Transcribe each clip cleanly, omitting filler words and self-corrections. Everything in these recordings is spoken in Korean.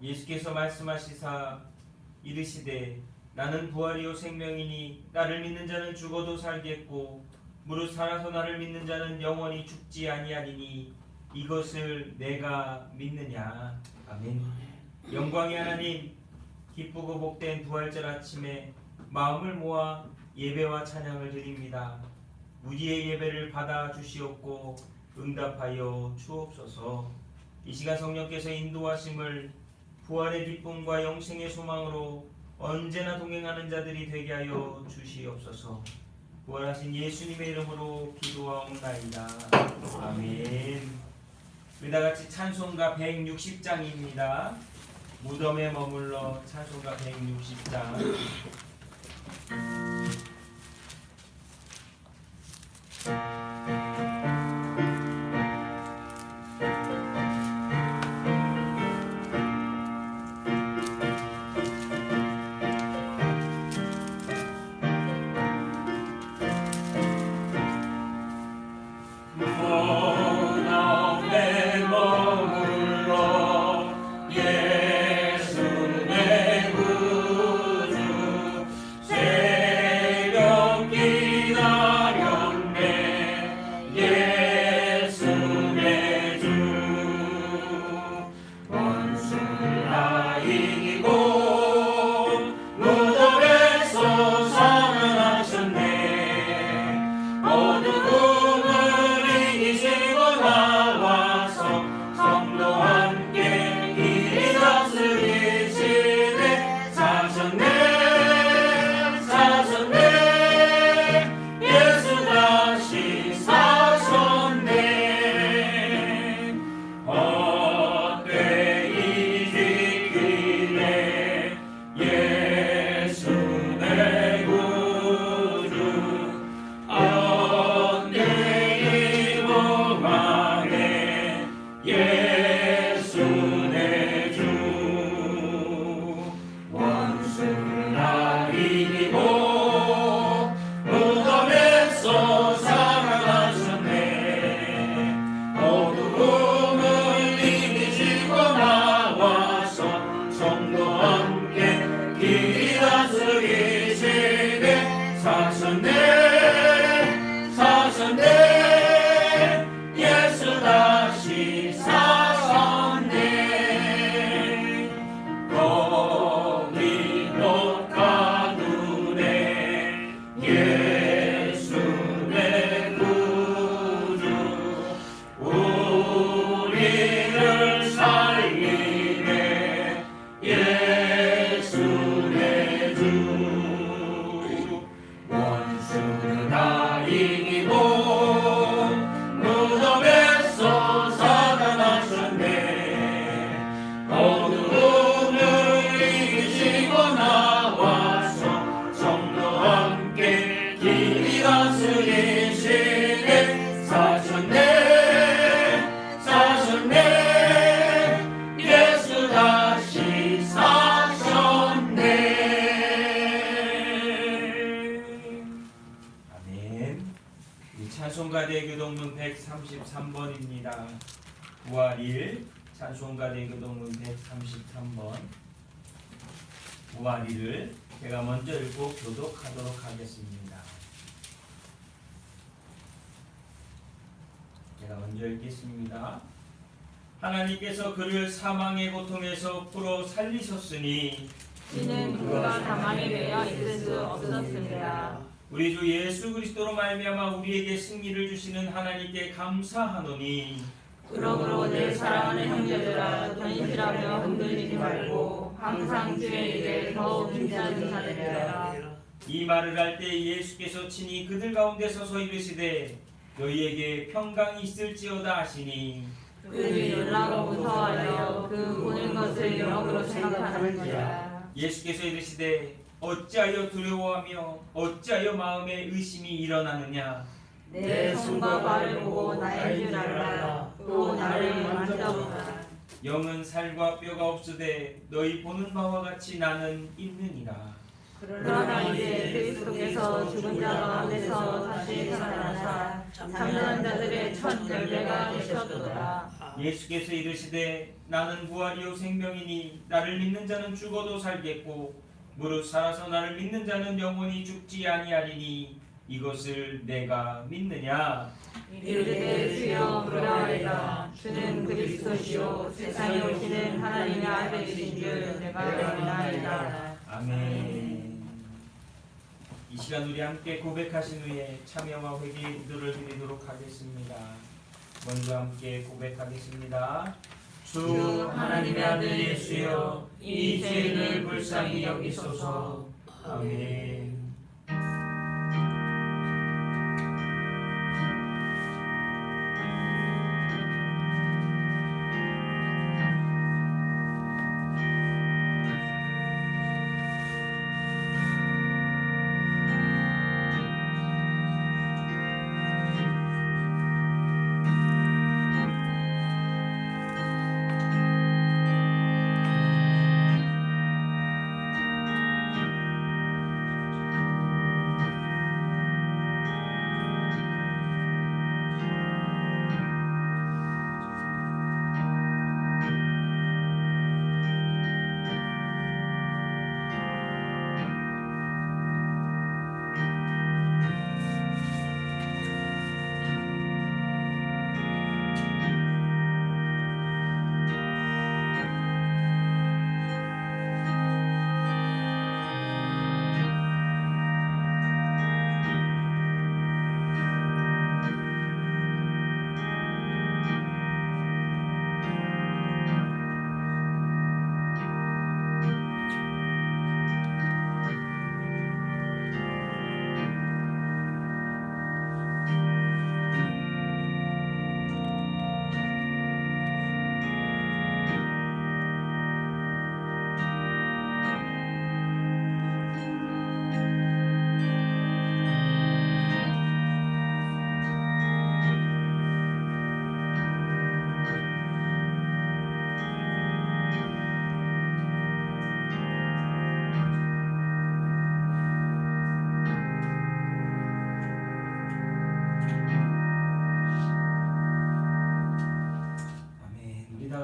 예수께서 말씀하시사 이르시되 나는 부활이요 생명이니 나를 믿는 자는 죽어도 살겠고 무릇 살아서 나를 믿는 자는 영원히 죽지 아니하리니 이것을 내가 믿느냐. 아멘. 영광의 하나님, 기쁘고 복된 부활절 아침에 마음을 모아 예배와 찬양을 드립니다. 우리의 예배를 받아 주시옵고 응답하여 주옵소서. 이 시간 성령께서 인도하심을 부활의 기쁨과 영생의 소망으로 언제나 동행하는 자들이 되게 하여 주시옵소서. 부활하신 예수님의 이름으로 기도하옵나이다. 아멘. 우리 다같이 찬송가 160장입니다. 무덤에 머물러 찬송가 160장. 찬송가대교동문 133번입니다. 부활일 찬송가대교동문 133번 부활일을 제가 먼저 읽고 교독하도록 하겠습니다. 제가 먼저 읽겠습니다. 하나님께서 그를 사망의 고통에서 풀어 살리셨으니 이는 그가 사망에 매여 있을 수 없었습니다. 우리 주 예수 그리스도로 말미암아 우리에게 승리를 주시는 하나님께 감사하노니 그러므로 내 사랑하는 형제들아 전실하며 흔들리지 말고 항상 주의 일에 더욱 힘쓰는 자들이라. 이 말을 할 때 예수께서 친히 그들 가운데 서서 이르시되 너희에게 평강이 있을지어다 하시니 그들이 놀라고 무서워하여 그 보는 것을 영으로 생각하는지라. 예수께서 이르시되 어찌하여 두려워하며 어찌하여 마음에 의심이 일어나느냐. 내 손과 발을 보고 나의 줄 알라. 또 나를 만져보라. 영은 살과 뼈가 없으되 너희 보는 바와 같이 나는 있느니라. 그러나 이제 그리스도께서 죽은 자 가운데서 다시 살아나사 잠자는 자들의 첫 열매가 되셨도다. 예수께서 이르시되 나는 부활이요 생명이니 나를 믿는 자는 죽어도 살겠고 무릇 살아서 나를 믿는 자는 영원히 죽지 아니하리니 이것을 내가 믿느냐. 이르되 주여 그러하리라. 주는 그리스도시요 세상에 오시는 하나님의 아들이신 줄 내가 믿나이다. 아멘. 이 시간 우리 함께 고백하신 후에 참여와 회개의 기도를 드리도록 하겠습니다. 먼저 함께 고백하겠습니다. 주 하나님의 아들 예수여, 이 죄인을 불쌍히 여기소서. 아멘.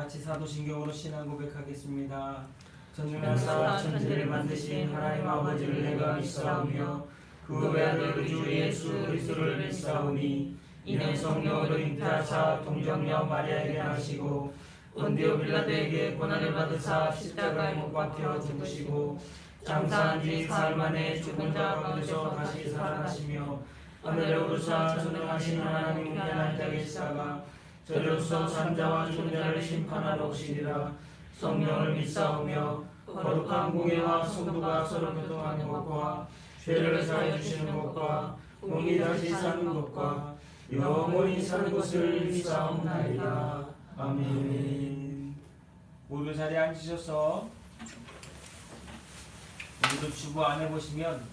같이 사도신경으로 신앙 고백하겠습니다. 전능하사 천지를 만드신 하나님 아버지를 내가 믿사오며 그 외아들 우주 예수 그리스도를 믿사오니 이는 성령으로 잉태하사 동정녀 마리아에게 나시고 본디오 빌라도에게 고난을 받으사 십자가에 못 박혀 죽으시고 장사한 지 사흘 만에 죽은 자 가운데서 다시 살아나시며 하늘에 오르사 전능하신 하나님 우편에 앉아 계시다가 저로서 산자와 죽은 자를 심판하러 오시리라. 성령을 믿사오며 거룩한 공예와 성도가 서로 교통하는 것과 죄를 사해 주시는 것과 몸이 다시 사는 것과 영원히 사는 것을 믿사옵나이다. 아멘. 모두 자리에 앉으셔서 오늘도 주보 안에 보시면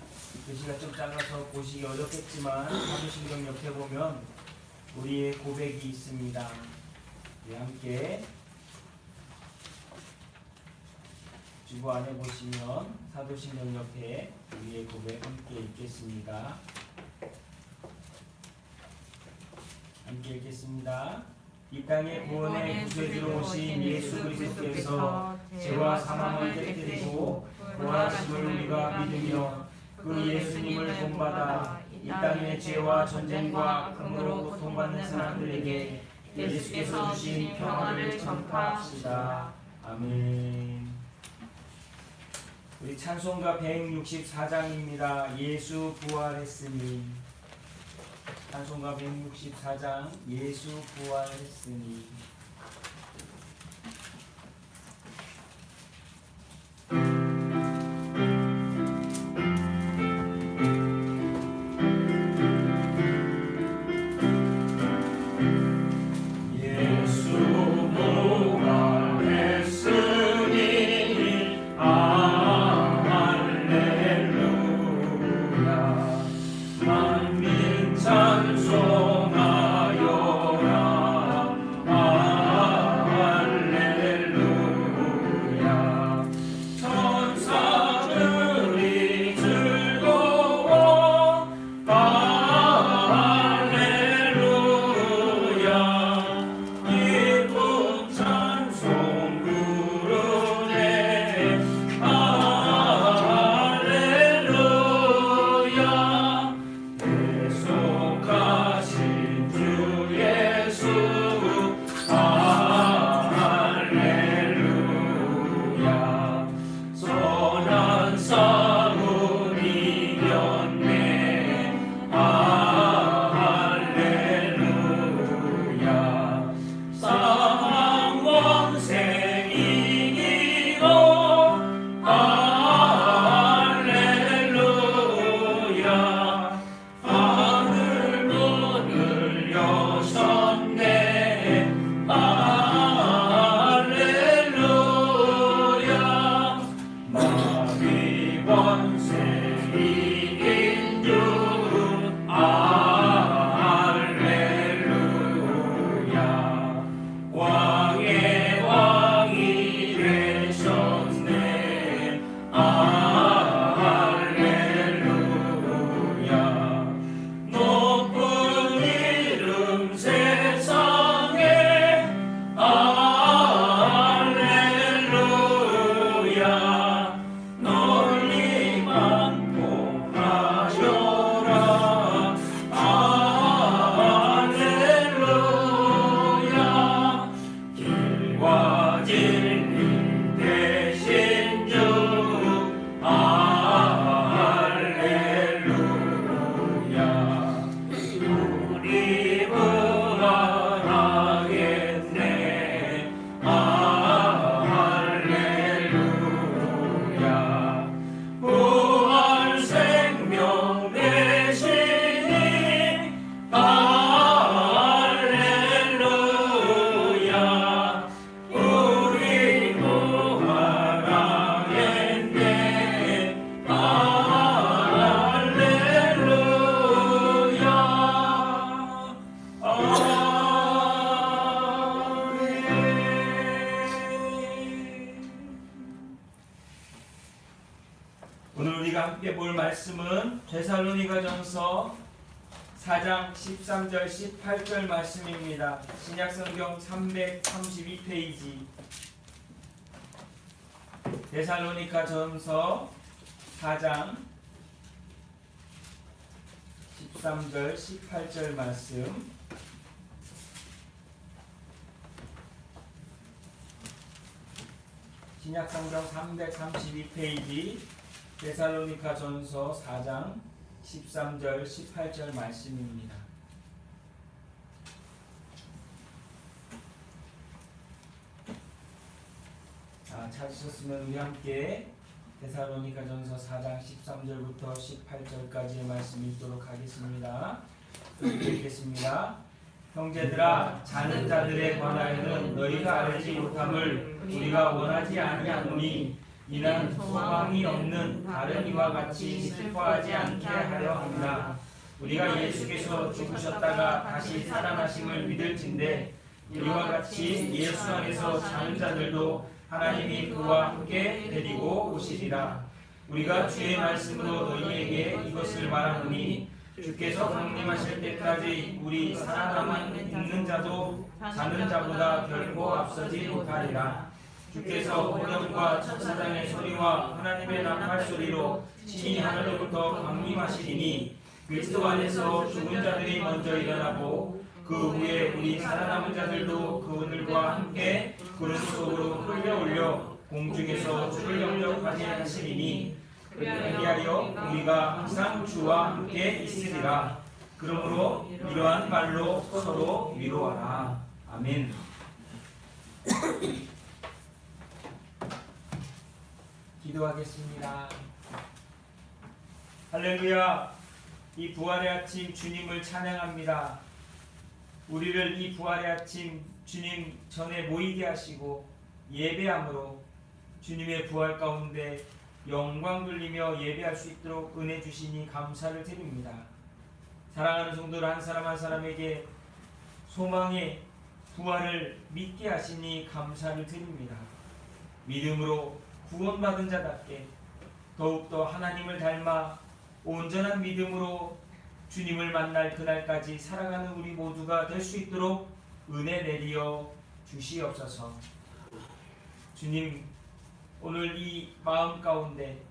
글씨가 좀 작아서 보시기 어렵겠지만 사도신경 옆에 보면 우리의 고백이 있습니다. 우리 함께 주보 안에 보시면 사도신경 옆에 우리의 고백 함께 읽겠습니다. 함께 읽겠습니다. 이 땅의 구원의 구세주로 오신 예수 그리스도께서 죄와 사망을 깨뜨리고 부활하심을 우리가 믿으며 그 예수님을 본받아 이 땅의 죄와 전쟁과 악함으로 고통받는 사람들에게 예수께서 주신 평화를 전파합시다. 아멘. 우리 찬송가 164장입니다. 예수 부활했으니. 찬송가 164장 예수 부활했으니. 찬송하여라. 오늘 우리가 함께 볼 말씀은 데살로니가전서 4장 13절 18절 말씀입니다. 신약성경 332페이지 데살로니가전서 4장 13절 18절 말씀. 신약성경 332페이지 데살로니가전서 4장 13절 18절 말씀입니다. 찾으셨으면 우리 함께 데살로니가전서 4장 13절부터 18절까지의 말씀 읽도록 하겠습니다. 읽겠습니다. 형제들아, 자는 자들에 관하여는 너희가 알지 못함을 우리가 원하지 아니하노니 이는 소망이 없는 다른 이와 같이 슬퍼하지 않게 하려 합니다. 우리가 예수께서 죽으셨다가 다시 살아나심을 믿을진대 이와 같이 예수 안에서 자는 자들도 하나님이 그와 함께 데리고 오시리라. 우리가 주의 말씀으로 너희에게 이것을 말하노니 주께서 강림하실 때까지 우리 살아남아 있는 자도 자는 자보다 결코 앞서지 못하리라. 주께서 오병과 천사장의 소리와 하나님의 나팔 소리로 친히 하늘로부터 강림하시리니 그리스도 안에서 죽은 자들이 먼저 일어나고 그 후에 우리 살아남은 자들도 그들과 함께 구름 속으로 끌려올려 공중에서 주를 영접하게 하시리니 그리하여 우리가 항상 주와 함께 있으리라. 그러므로 이러한 말로 서로 위로하라. 아멘. 기도하겠습니다. 할렐루야. 이 부활의 아침 주님을 찬양합니다. 우리를 이 부활의 아침 주님 전에 모이게 하시고 예배함으로 주님의 부활 가운데 영광 돌리며 예배할 수 있도록 은혜 주시니 감사를 드립니다. 사랑하는 성도들 한 사람 한 사람에게 소망의 부활을 믿게 하시니 감사를 드립니다. 믿음으로 구원받은 자답게 더욱더 하나님을 닮아 온전한 믿음으로 주님을 만날 그날까지 살아가는 우리 모두가 될 수 있도록 은혜 내리어 주시옵소서. 주님, 오늘 이 마음 가운데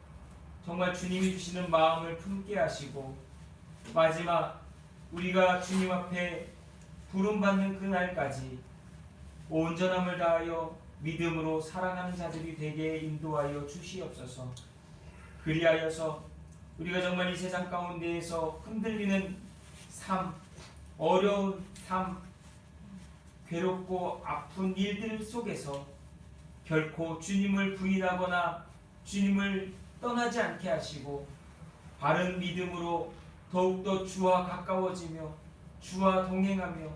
정말 주님이 주시는 마음을 품게 하시고 마지막 우리가 주님 앞에 부름받는 그날까지 온전함을 다하여 믿음으로 살아가는 자들이 되게 인도하여 주시옵소서. 그리하여서 우리가 정말 이 세상 가운데에서 흔들리는 삶, 어려운 삶, 괴롭고 아픈 일들 속에서 결코 주님을 부인하거나 주님을 떠나지 않게 하시고 바른 믿음으로 더욱더 주와 가까워지며 주와 동행하며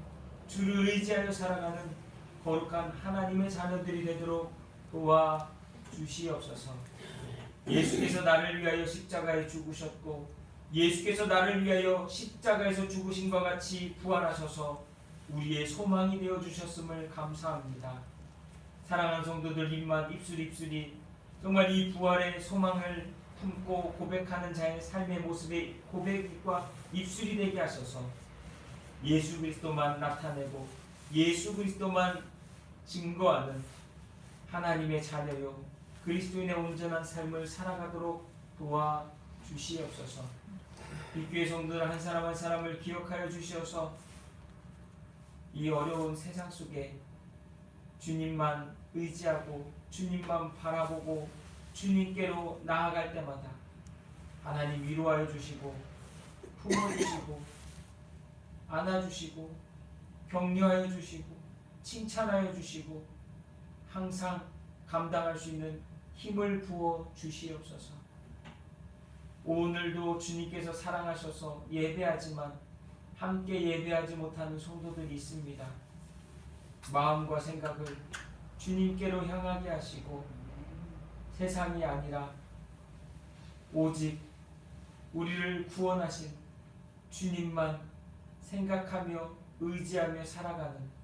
주를 의지하여 살아가는 거룩한 하나님의 자녀들이 되도록 도와주시옵소서. 예수께서 나를 위하여 십자가에 죽으셨고 예수께서 나를 위하여 십자가에서 죽으신 것 같이 부활하셔서 우리의 소망이 되어주셨음을 감사합니다. 사랑하는 성도들 입만 입술이 정말 이 부활의 소망을 품고 고백하는 자의 삶의 모습의 고백과 입술이 되게 하셔서 예수 그리스도만 나타내고 예수 그리스도만 증거하는 하나님의 자녀요 그리스도인의 온전한 삶을 살아가도록 도와주시옵소서. 빛교회 성도들 한 사람 한 사람을 기억하여 주시어서 이 어려운 세상 속에 주님만 의지하고 주님만 바라보고 주님께로 나아갈 때마다 하나님 위로하여 주시고 품어주시고 안아주시고 격려하여 주시고 칭찬하여 주시고 항상 감당할 수 있는 힘을 부어 주시옵소서. 오늘도 주님께서 사랑하셔서 예배하지만 함께 예배하지 못하는 성도들이 있습니다. 마음과 생각을 주님께로 향하게 하시고 세상이 아니라 오직 우리를 구원하신 주님만 생각하며 의지하며 살아가는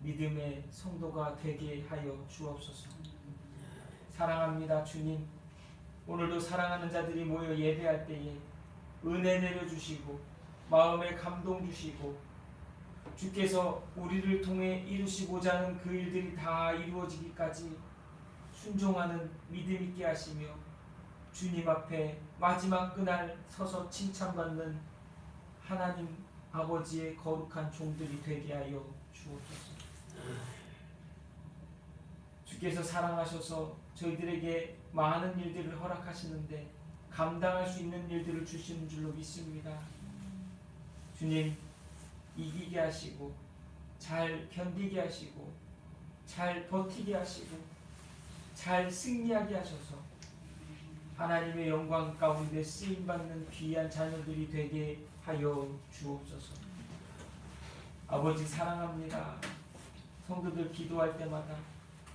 믿음의 성도가 되게 하여 주옵소서. 사랑합니다. 주님, 오늘도 사랑하는 자들이 모여 예배할 때에 은혜 내려주시고 마음에 감동 주시고 주께서 우리를 통해 이루시고자 하는 그 일들이 다 이루어지기까지 순종하는 믿음 있게 하시며 주님 앞에 마지막 그날 서서 칭찬받는 하나님 아버지의 거룩한 종들이 되게 하여 주옵소서. 주께서 사랑하셔서 저희들에게 많은 일들을 허락하시는데 감당할 수 있는 일들을 주시는 줄로 믿습니다. 주님, 이기게 하시고 잘 견디게 하시고 잘 버티게 하시고 잘 승리하게 하셔서 하나님의 영광 가운데 쓰임받는 귀한 자녀들이 되게 하여 주옵소서. 아버지 사랑합니다. 성도들 기도할 때마다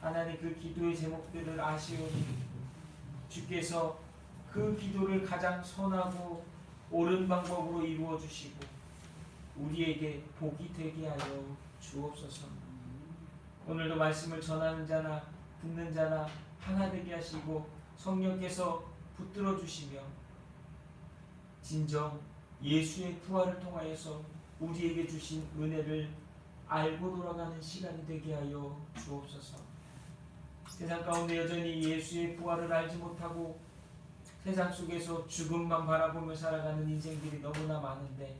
하나님 그 기도의 제목들을 아시오니 주께서 그 기도를 가장 선하고 옳은 방법으로 이루어 주시고 우리에게 복이 되게 하여 주옵소서. 오늘도 말씀을 전하는 자나 듣는 자나 하나 되게 하시고 성령께서 붙들어 주시며 진정 예수의 부활을 통하여서 우리에게 주신 은혜를 알고 돌아가는 시간이 되게 하여 주옵소서. 세상 가운데 여전히 예수의 부활을 알지 못하고 세상 속에서 죽음만 바라보며 살아가는 인생들이 너무나 많은데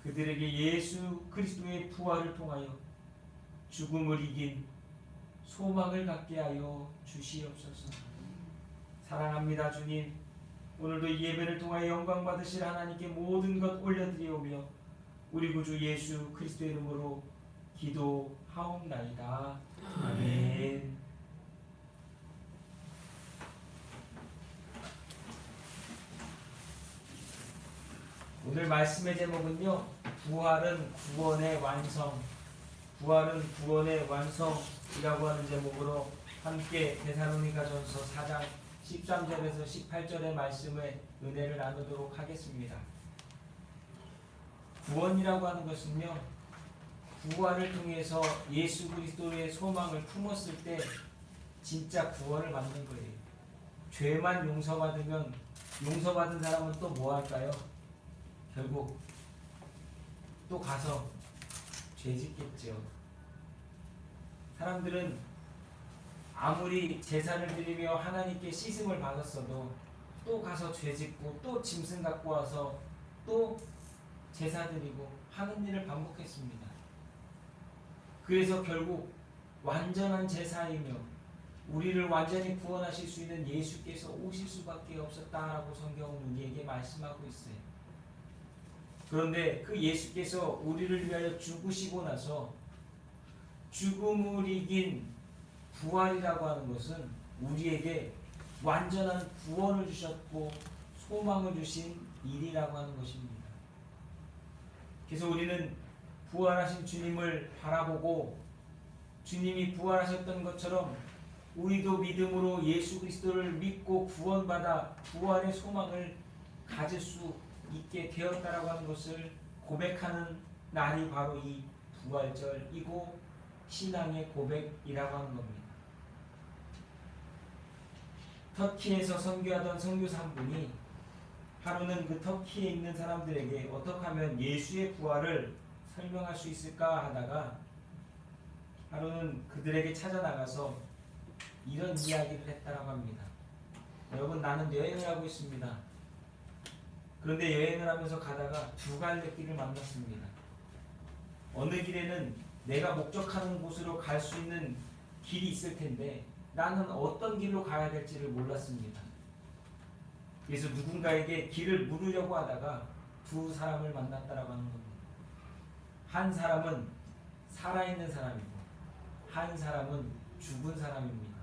그들에게 예수 그리스도의 부활을 통하여 죽음을 이긴 소망을 갖게 하여 주시옵소서. 사랑합니다 주님. 오늘도 이 예배를 통하여 영광 받으실 하나님께 모든 것 올려드리오며 우리 구주 예수 그리스도의 이름으로 기도하옵나이다. 아멘. 오늘 말씀의 제목은요, 부활은 구원의 완성, 부활은 구원의 완성이라고 하는 제목으로 함께 데살로니가전서 4장 13절에서 18절의 말씀의 은혜를 나누도록 하겠습니다. 구원이라고 하는 것은요, 부활을 통해서 예수 그리스도의 소망을 품었을 때 진짜 구원을 받는 거예요. 죄만 용서받으면 용서받은 사람은 또 뭐 할까요? 결국 또 가서 죄 짓겠죠. 사람들은 아무리 제사를 드리며 하나님께 씻음을 받았어도 또 가서 죄 짓고 또 짐승 갖고 와서 또 제사 드리고 하는 일을 반복했습니다. 그래서 결국 완전한 제사이며 우리를 완전히 구원하실 수 있는 예수께서 오실 수밖에 없었다라고 성경은 우리에게 말씀하고 있어요. 그런데 그 예수께서 우리를 위하여 죽으시고 나서 죽음을 이긴 부활이라고 하는 것은 우리에게 완전한 구원을 주셨고 소망을 주신 일이라고 하는 것입니다. 그래서 우리는 부활하신 주님을 바라보고 주님이 부활하셨던 것처럼 우리도 믿음으로 예수 그리스도를 믿고 구원받아 부활의 소망을 가질 수 있게 되었다라고 하는 것을 고백하는 날이 바로 이 부활절이고 신앙의 고백이라고 하는 겁니다. 터키에서 선교하던 선교사 한 분이 하루는 그 터키에 있는 사람들에게 어떻게 하면 예수의 부활을 설명할 수 있을까 하다가 하루는 그들에게 찾아나가서 이런 이야기를 했다라고 합니다. 여러분, 나는 여행을 하고 있습니다. 그런데 여행을 하면서 가다가 두 갈래 길을 만났습니다. 어느 길에는 내가 목적하는 곳으로 갈 수 있는 길이 있을 텐데 나는 어떤 길로 가야 될지를 몰랐습니다. 그래서 누군가에게 길을 물으려고 하다가 두 사람을 만났다라고 하는 겁니다. 한 사람은 살아있는 사람이고 한 사람은 죽은 사람입니다.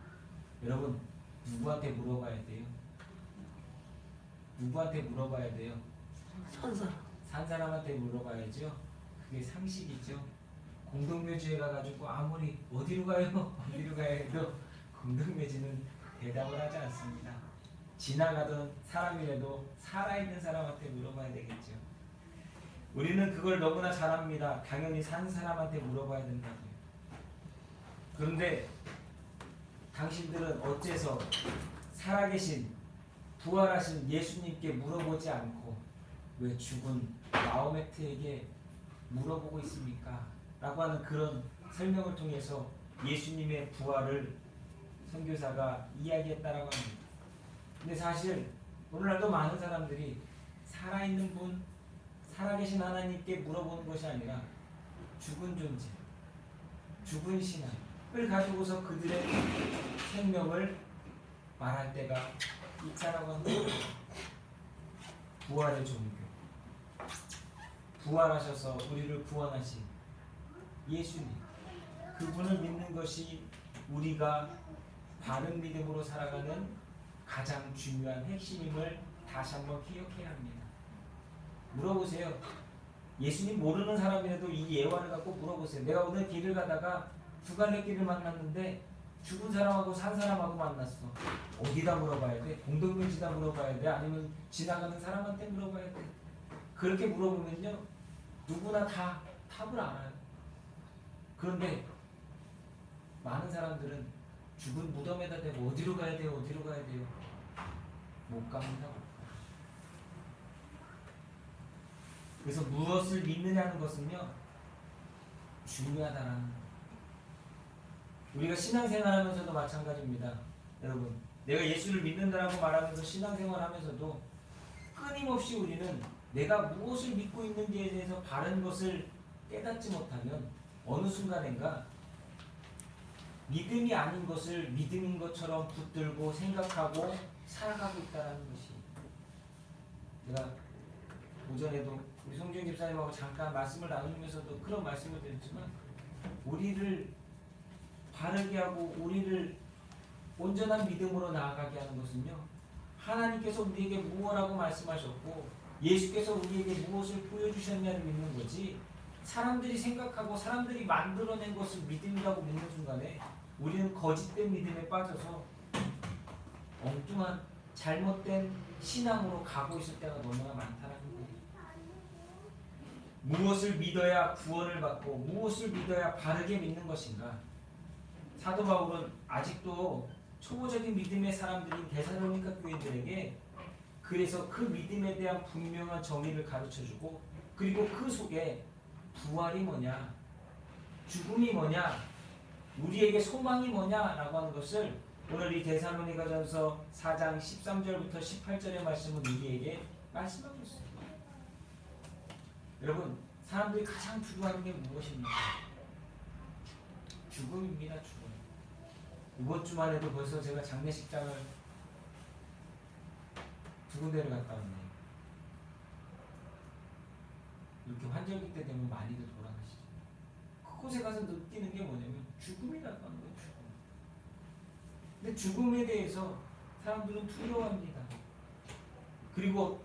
여러분, 누구한테 물어봐야 돼요? 누구한테 물어봐야 돼요? 산 사람한테 물어봐야죠. 그게 상식이죠. 공동묘지에 가가지고 아무리 어디로 가요? 어디로 가요? 해도 공동묘지는 대답을 하지 않습니다. 지나가던 사람이라도 살아있는 사람한테 물어봐야 되겠죠. 우리는 그걸 너무나 잘 압니다. 당연히 산 사람한테 물어봐야 된다고요. 그런데 당신들은 어째서 살아계신 부활하신 예수님께 물어보지 않고 왜 죽은 마호메트에게 물어보고 있습니까? 라고 하는 그런 설명을 통해서 예수님의 부활을 선교사가 이야기했다라고 합니다. 근데 사실 오늘날도 많은 사람들이 살아있는 분, 살아계신 하나님께 물어보는 것이 아니라 죽은 존재, 죽은 신앙을 가지고서 그들의 생명을 말할 때가 있다라고 합니다. 부활의 종교, 부활하셔서 우리를 구원하신 예수님, 그분을 믿는 것이 우리가 바른 믿음으로 살아가는 가장 중요한 핵심임을 다시 한번 기억해야 합니다. 물어보세요. 예수님 모르는 사람이라도 이 예화를 갖고 물어보세요. 내가 오늘 길을 가다가 두 갈래 길을 만났는데 죽은 사람하고 산 사람하고 만났어. 어디다 물어봐야 돼? 공동묘지다 물어봐야 돼? 아니면 지나가는 사람한테 물어봐야 돼? 그렇게 물어보면요, 누구나 다 답을 알아요. 그런데 많은 사람들은 죽은 무덤에다 대고 어디로 가야 돼요? 어디로 가야 돼요? 못 갑니다. 그래서 무엇을 믿느냐는 것은요, 중요하다라는 거예요. 우리가 신앙생활하면서도 마찬가지입니다. 여러분, 내가 예수를 믿는다라고 말하면서 신앙생활하면서도 끊임없이 우리는 내가 무엇을 믿고 있는지에 대해서 바른 것을 깨닫지 못하면 어느 순간인가 믿음이 아닌 것을 믿음인 것처럼 붙들고 생각하고 살아가고 있다는 것이, 제가 오전에도 우리 송지영 집사님하고 잠깐 말씀을 나누면서도 그런 말씀을 드렸지만, 우리를 바르게 하고 우리를 온전한 믿음으로 나아가게 하는 것은요, 하나님께서 우리에게 무엇라고 말씀하셨고 예수께서 우리에게 무엇을 보여주셨냐를 믿는 거지, 사람들이 생각하고 사람들이 만들어낸 것을 믿음이라고 믿는 순간에 우리는 거짓된 믿음에 빠져서 엉뚱한 잘못된 신앙으로 가고 있을 때가 너무나 많다는 거예요. 무엇을 믿어야 구원을 받고 무엇을 믿어야 바르게 믿는 것인가? 사도 바울은 아직도 초보적인 믿음의 사람들인 데살로니가 교인들에게 그래서 그 믿음에 대한 분명한 정의를 가르쳐주고, 그리고 그 속에 부활이 뭐냐, 죽음이 뭐냐, 우리에게 소망이 뭐냐라고 하는 것을 오늘 이 데살로니가전서 4장 13절부터 18절의 말씀은 우리에게 말씀하고 있습니다. 여러분, 사람들이 가장 두려워하는 게 무엇입니까? 죽음입니다. 죽음. 이번 주만 해도 벌써 제가 장례식장을 두 군데를 갔다 왔네요. 이렇게 환절기 때 되면 많이들 돌아가시죠. 그곳에 가서 느끼는 게 뭐냐면 죽음이라고 하는 거예요. 죽음. 근데 죽음에 대해서 사람들은 두려워합니다. 그리고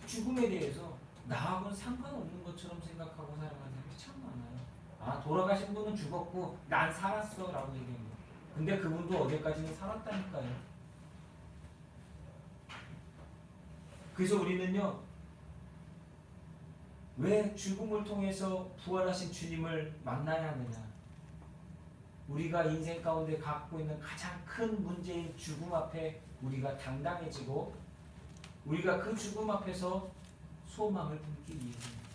죽음에 대해서 나하고는 상관없는 것처럼 생각하고 살아가는 사람이 참 많아요. 아, 돌아가신 분은 죽었고 난 살았어 라고 얘기합니다. 근데 그분도 어제까지는 살았다니까요. 그래서 우리는요, 왜 죽음을 통해서 부활하신 주님을 만나야 하느냐? 우리가 인생 가운데 갖고 있는 가장 큰 문제인 죽음 앞에 우리가 당당해지고, 우리가 그 죽음 앞에서 소망을 품기 위해서입니다.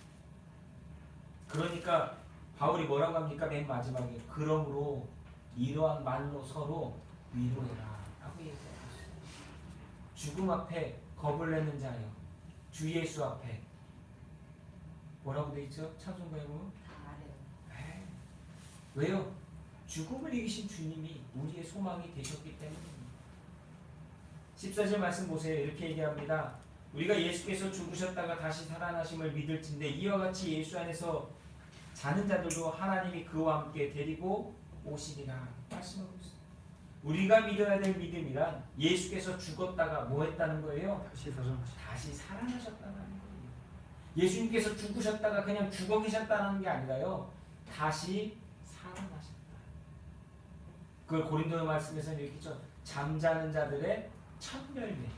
그러니까 바울이 뭐라고 합니까? 맨 마지막에 그러므로 이러한 말로 서로 위로해라 라고 얘기해요. 죽음 앞에 겁을 내는 자여 주 예수 앞에 뭐라고 돼 있죠? 찬송가에 보면 잘해요. 왜요? 죽음을 이기신 주님이 우리의 소망이 되셨기 때문입니다. 14절 말씀 보세요. 이렇게 얘기합니다. 우리가 예수께서 죽으셨다가 다시 살아나심을 믿을진데 이와 같이 예수 안에서 자는 자들도 하나님이 그와 함께 데리고 오시리라 말씀하고 있습니다. 우리가 믿어야 될 믿음이란 예수께서 죽었다가 뭐 했다는 거예요? 다시 살아나셨다는 거예요. 예수님께서 죽으셨다가 그냥 죽어 계셨다는 게 아니라요, 다시 살아나셨다. 그걸 고린도 말씀에서는 이렇게 했죠. 잠자는 자들의 첫 열매,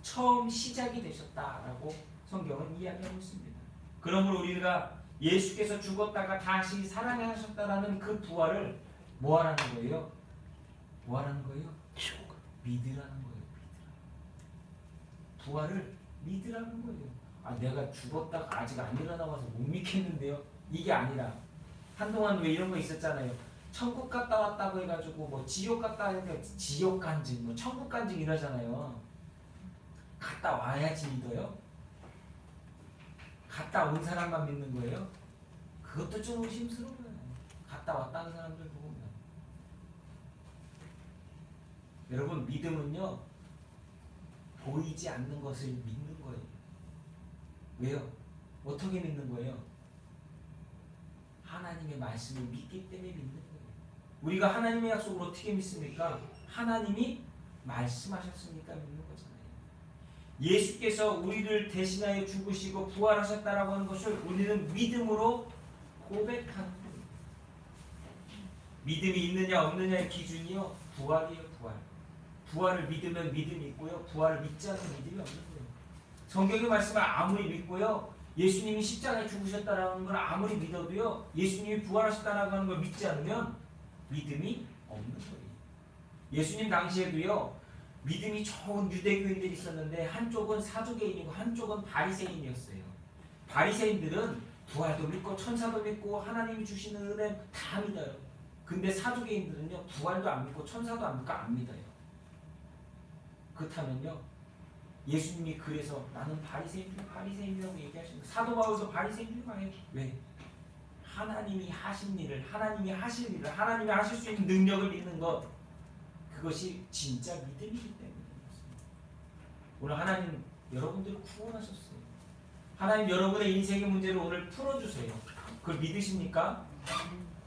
처음 시작이 되셨다라고 성경은 이야기하고 있습니다. 그러므로 우리가 예수께서 죽었다가 다시 살아나셨다라는 그 부활을 뭐 하라는 거예요? 뭐 하라는 거예요? 믿으라는 거예요. 부활을 믿으라는 거예요. 아, 내가 죽었다가 아직 안 일어나봐서 못 믿겠는데요. 이게 아니라 한동안 왜 이런 거 있었잖아요. 천국 갔다 왔다고 해가지고 뭐 지옥 갔다 하니까 지옥 간증, 뭐 천국 간증 이러잖아요. 갔다 와야지 믿어요? 갔다 온 사람만 믿는 거예요? 그것도 좀 의심스러워요. 갔다 왔다는 사람들 보면. 여러분, 믿음은요 보이지 않는 것을 믿는 거예요. 왜요? 어떻게 믿는 거예요? 하나님의 말씀을 믿기 때문에 믿는 거예요. 우리가 하나님의 약속을 어떻게 믿습니까? 하나님이 말씀하셨으니까 믿는 거잖아요. 예수께서 우리를 대신하여 죽으시고 부활하셨다라고 하는 것을 우리는 믿음으로 고백하는 거예요. 믿음이 있느냐 없느냐의 기준이요 부활이에요. 부활. 부활을 믿으면 믿음이 있고요, 부활을 믿지 않으면 믿음이 없는 거예요. 성경의 말씀을 아무리 믿고요, 예수님이 십자가에 죽으셨다라는 걸 아무리 믿어도요, 예수님이 부활하셨다라고 하는 걸 믿지 않으면 믿음이 없는 거예요. 예수님 당시에도요, 믿음이 좋은 유대교인들이 있었는데 한쪽은 사두개인이고 한쪽은 바리새인이었어요. 바리새인들은 부활도 믿고 천사도 믿고 하나님이 주시는 은혜 다 믿어요. 근데 사두개인들은요, 부활도 안 믿고 천사도 안 믿고 안 믿어요. 그렇다면요, 예수님이 그래서 나는 바리새인이라고 얘기하시는 거예요. 사도 바울도 바리새인이라고 해요. 왜? 하나님이 하신 일을, 하나님이 하실 일을, 하나님이 하실 수 있는 능력을 믿는 것, 그것이 진짜 믿음이기 때문에 그렇습니다. 오늘 하나님 여러분들을 구원하셨어요. 하나님 여러분의 인생의 문제를 오늘 풀어주세요. 그걸 믿으십니까?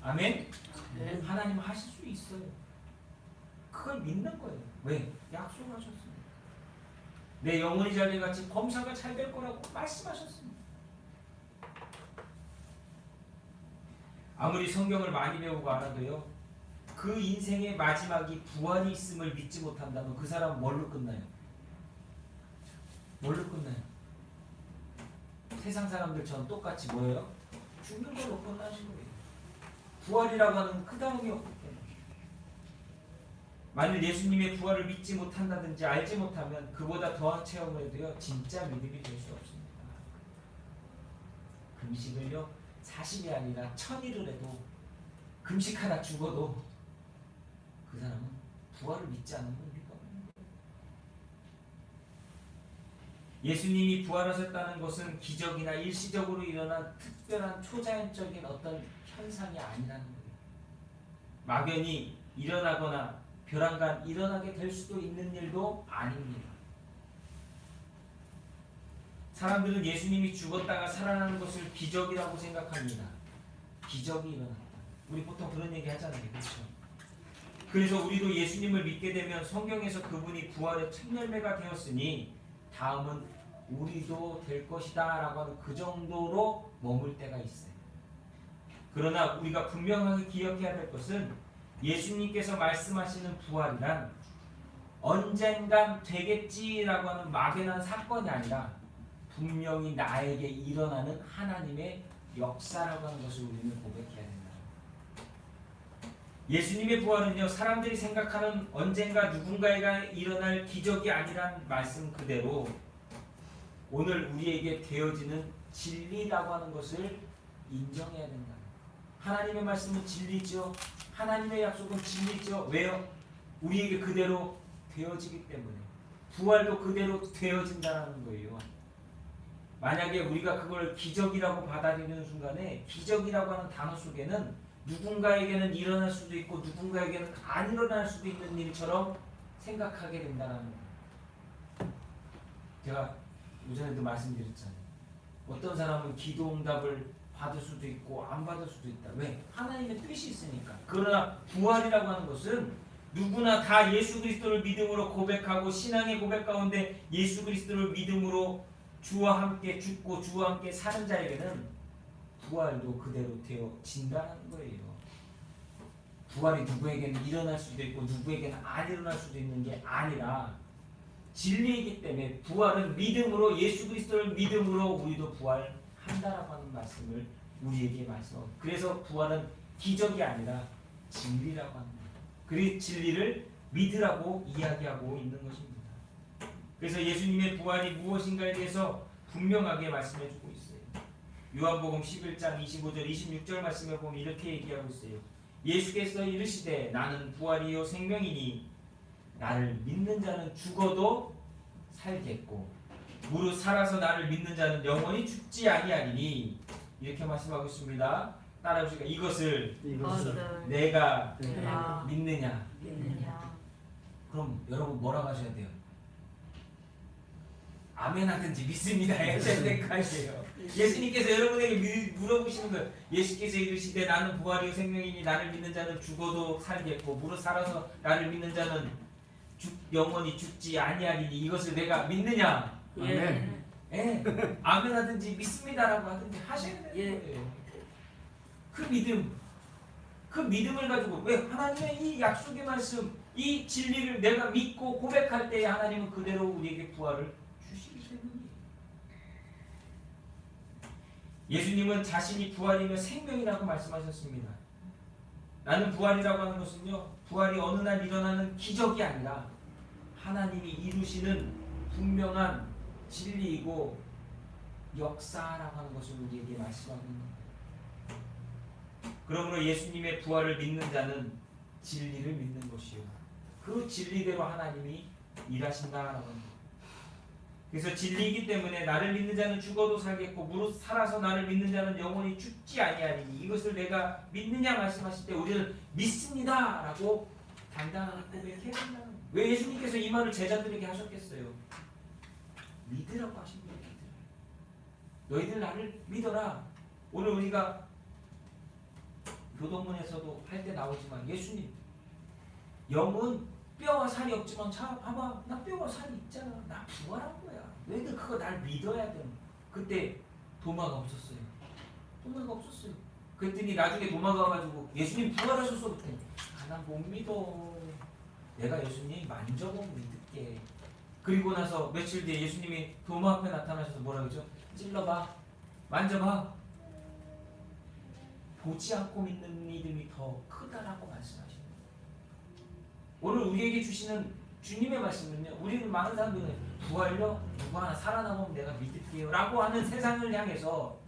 아멘? 네. 하나님 하실 수 있어요. 그걸 믿는 거예요. 왜? 약속하셨습니다. 내 영혼이 자리같이 범사가 잘 될 거라고 말씀하셨습니다. 아무리 성경을 많이 배우고 알아도요, 그 인생의 마지막이 부활이 있음을 믿지 못한다면 그 사람은 뭘로 끝나요? 뭘로 끝나요? 세상 사람들 전 똑같이 뭐예요? 죽는 걸로 끝나신 거예요. 부활이라고 하는 그 다음이 없기 때문에. 만일 예수님의 부활을 믿지 못한다든지 알지 못하면 그보다 더한 체험을 해도요, 진짜 믿음이 될 수 없습니다. 금식을요, 40이 아니라 1000일을 해도, 금식하다 죽어도 그 사람은 부활을 믿지 않는 겁니다. 예수님이 부활하셨다는 것은 기적이나 일시적으로 일어난 특별한 초자연적인 어떤 현상이 아니라는 거예요. 막연히 일어나거나 벼랑간 일어나게 될 수도 있는 일도 아닙니다. 사람들은 예수님이 죽었다가 살아나는 것을 기적이라고 생각합니다. 기적이 일어났다. 우리 보통 그런 얘기 하잖아요. 그렇죠? 그래서 우리도 예수님을 믿게 되면 성경에서 그분이 부활의 첫 열매가 되었으니 다음은 우리도 될 것이다 라고 하는 그 정도로 머물 때가 있어요. 그러나 우리가 분명하게 기억해야 될 것은 예수님께서 말씀하시는 부활이란 언젠간 되겠지라고 하는 막연한 사건이 아니라 분명히 나에게 일어나는 하나님의 역사라고 하는 것을 우리는 고백해야 된다. 예수님의 부활은요, 사람들이 생각하는 언젠가 누군가에게 일어날 기적이 아니란 말씀 그대로 오늘 우리에게 되어지는 진리라고 하는 것을 인정해야 된다. 하나님의 말씀은 진리죠. 하나님의 약속은 진리죠. 왜요? 우리에게 그대로 되어지기 때문에. 부활도 그대로 되어진다는 거예요. 만약에 우리가 그걸 기적이라고 받아들이는 순간에 기적이라고 하는 단어 속에는 누군가에게는 일어날 수도 있고 누군가에게는 안 일어날 수도 있는 일처럼 생각하게 된다는 거예요. 제가 예전에도 말씀드렸잖아요. 어떤 사람은 기도 응답을 받을 수도 있고 안 받을 수도 있다. 왜? 하나님의 뜻이 있으니까. 그러나 부활이라고 하는 것은 누구나 다 예수 그리스도를 믿음으로 고백하고 신앙의 고백 가운데 예수 그리스도를 믿음으로 주와 함께 죽고 주와 함께 사는 자에게는 부활도 그대로 되어진다는 거예요. 부활이 누구에게는 일어날 수도 있고 누구에게는 안 일어날 수도 있는 게 아니라 진리이기 때문에 부활은 믿음으로 예수 그리스도를 믿음으로 우리도 부활한다라고 하는 말씀을 우리에게 말씀하고, 그래서 부활은 기적이 아니라 진리라고 합니다. 그 진리를 믿으라고 이야기하고 있는 것입니다. 그래서 예수님의 부활이 무엇인가에 대해서 분명하게 말씀해 주고 있어요. 요한복음 11장 25절 26절 말씀에 보면 이렇게 얘기하고 있어요. 예수께서 이르시되 나는 부활이요 생명이니 나를 믿는 자는 죽어도 살겠고 무릇 살아서 나를 믿는 자는 영원히 죽지 아니하리니 이렇게 말씀하고 있습니다. 따라해 보시니까 이것을 이것을 내가 내가 믿느냐. 믿느냐. 그럼 여러분 뭐라고 하셔야 돼요? 아멘 하든지 믿습니다 하셔야 될 거 아니에요. 예수님께서 여러분에게 물어보시는 거예요. 예수께서 이르시되 나는 부활이요 생명이니 나를 믿는 자는 죽어도 살겠고 무릇 살아서 나를 믿는 자는 영원히 죽지 아니하리니 이것을 내가 믿느냐? 예. 예. 아멘 하든지 믿습니다라고 하든지 하셔야 되는 거예요. 그 믿음을 가지고 왜 하나님의 이 약속의 말씀, 이 진리를 내가 믿고 고백할 때에 하나님은 그대로 우리에게 부활을 주시기 때문이에요. 예수님은 자신이 부활이며 생명이라고 말씀하셨습니다. 나는 부활이라고 하는 것은요, 부활이 어느 날 일어나는 기적이 아니라 하나님이 이루시는 분명한 진리이고 역사라고 하는 것을 우리에게 말씀하고 있는 겁니다. 그러므로 예수님의 부활을 믿는 자는 진리를 믿는 것이요, 그 진리대로 하나님이 일하신다라고 합니다. 그래서 진리이기 때문에 나를 믿는 자는 죽어도 살겠고 무릇 살아서 나를 믿는 자는 영원히 죽지 아니하리니 이것을 내가 믿느냐 말씀하실 때 우리는 믿습니다라고 단단하게 고백해야 된다는 거예요. 왜 예수님께서 이 말을 제자들에게 하셨겠어요? 믿으라고 하신 거예요. 너희들 나를 믿어라. 오늘 우리가 교동문에서도 할 때 나오지만 예수님, 영은 뼈와 살이 없지만 자 봐봐, 나 뼈와 살이 있잖아. 나 부활한 거야. 너희들 그거 날 믿어야 돼. 그때 도마가 없었어요. 도마가 없었어요. 그랬더니 나중에 도마가 와가지고 예수님 부활하셨어. 그랬더니 나 못 믿어. 내가 예수님 만져보면 믿을게. 그리고 나서 며칠 뒤에 예수님이 도마 앞에 나타나셔서 뭐라 그러죠? 찔러봐, 만져봐. 보지 않고 믿는 믿음이 더 크다라고 말씀하십니다. 오늘 우리에게 주시는 주님의 말씀은요, 우리는 많은 사람들은 부활요? 누구 하나 살아남으면 내가 믿을게요 라고 하는 세상을 향해서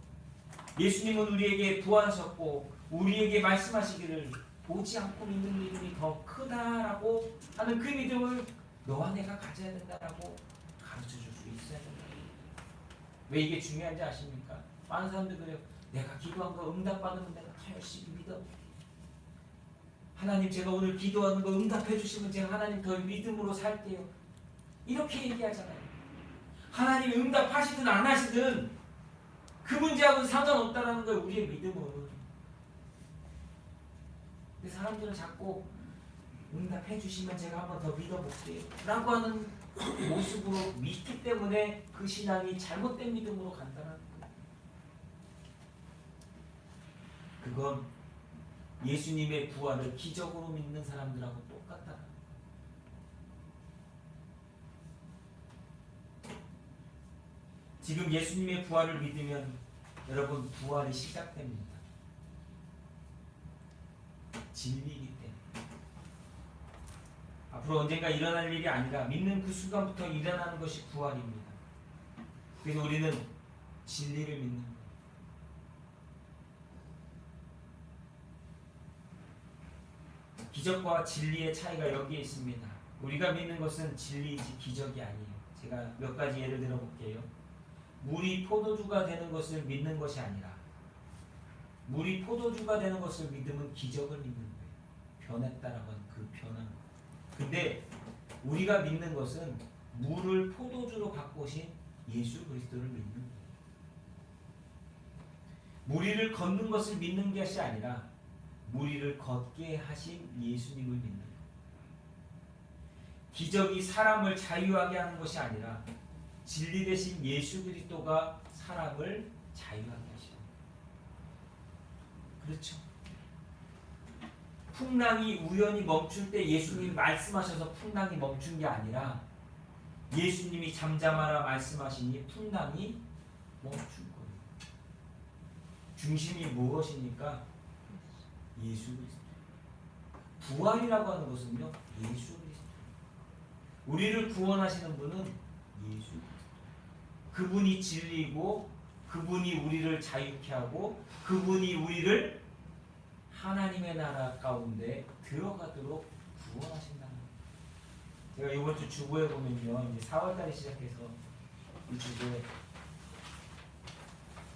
예수님은 우리에게 부활하셨고 우리에게 말씀하시기를 보지 않고 믿는 믿음이 더 크다라고 하는 그 믿음을 너와 내가 가져야 된다라고 가르쳐줄 수 있어야 된다. 왜 이게 중요한지 아십니까? 많은 사람들 그래요. 내가 기도한 거 응답받으면 내가 더 열심히 믿어. 하나님, 제가 오늘 기도하는 거 응답해 주시면 제가 하나님 더 믿음으로 살게요. 이렇게 얘기하잖아요. 하나님이 응답하시든 안 하시든 그 문제하고는 상관없다라는 거예요. 우리의 믿음은. 근데 사람들은 자꾸 응답해 주시면 제가 한번 더 믿어볼게요 라고 하는 모습으로 믿기 때문에 그 신앙이 잘못된 믿음으로 간다는 거예요. 그건 예수님의 부활을 기적으로 믿는 사람들하고 똑같다. 지금 예수님의 부활을 믿으면 여러분 부활이 시작됩니다. 진리이기 때문에. 앞으로 언젠가 일어날 일이 아니라 믿는 그 순간부터 일어나는 것이 부활입니다. 그래서 우리는 진리를 믿는 거예요. 기적과 진리의 차이가 여기에 있습니다. 우리가 믿는 것은 진리이지 기적이 아니에요. 제가 몇 가지 예를 들어 볼게요. 물이 포도주가 되는 것을 믿는 것이 아니라 물이 포도주가 되는 것을 믿으면 기적을 믿는 거예요. 변했다라고 하는 그 변한 거. 근데 우리가 믿는 것은 물을 포도주로 바꾸신 예수 그리스도를 믿는 거예요. 무리를 걷는 것을 믿는 것이 아니라 무리를 걷게 하신 예수님을 믿는 거예요. 기적이 사람을 자유하게 하는 것이 아니라 진리 대신 예수 그리스도가 사람을 자유하게 하십니다. 그렇죠. 풍랑이 우연히 멈출 때 예수님이 말씀하셔서 풍랑이 멈춘 게 아니라 예수님이 잠잠하라 말씀하시니 풍랑이 멈춘 거예요. 중심이 무엇입니까? 예수 그리스도. 부활이라고 하는 것은요, 예수 그리스도. 우리를 구원하시는 분은 예수 그분이 진리고 그분이 우리를 자유케 하고 그분이 우리를 하나님의 나라 가운데 들어가도록 구원하신다는 거예요. 제가 이번 주 주보에 보면요, 이제 4월달에 시작해서 이 주보에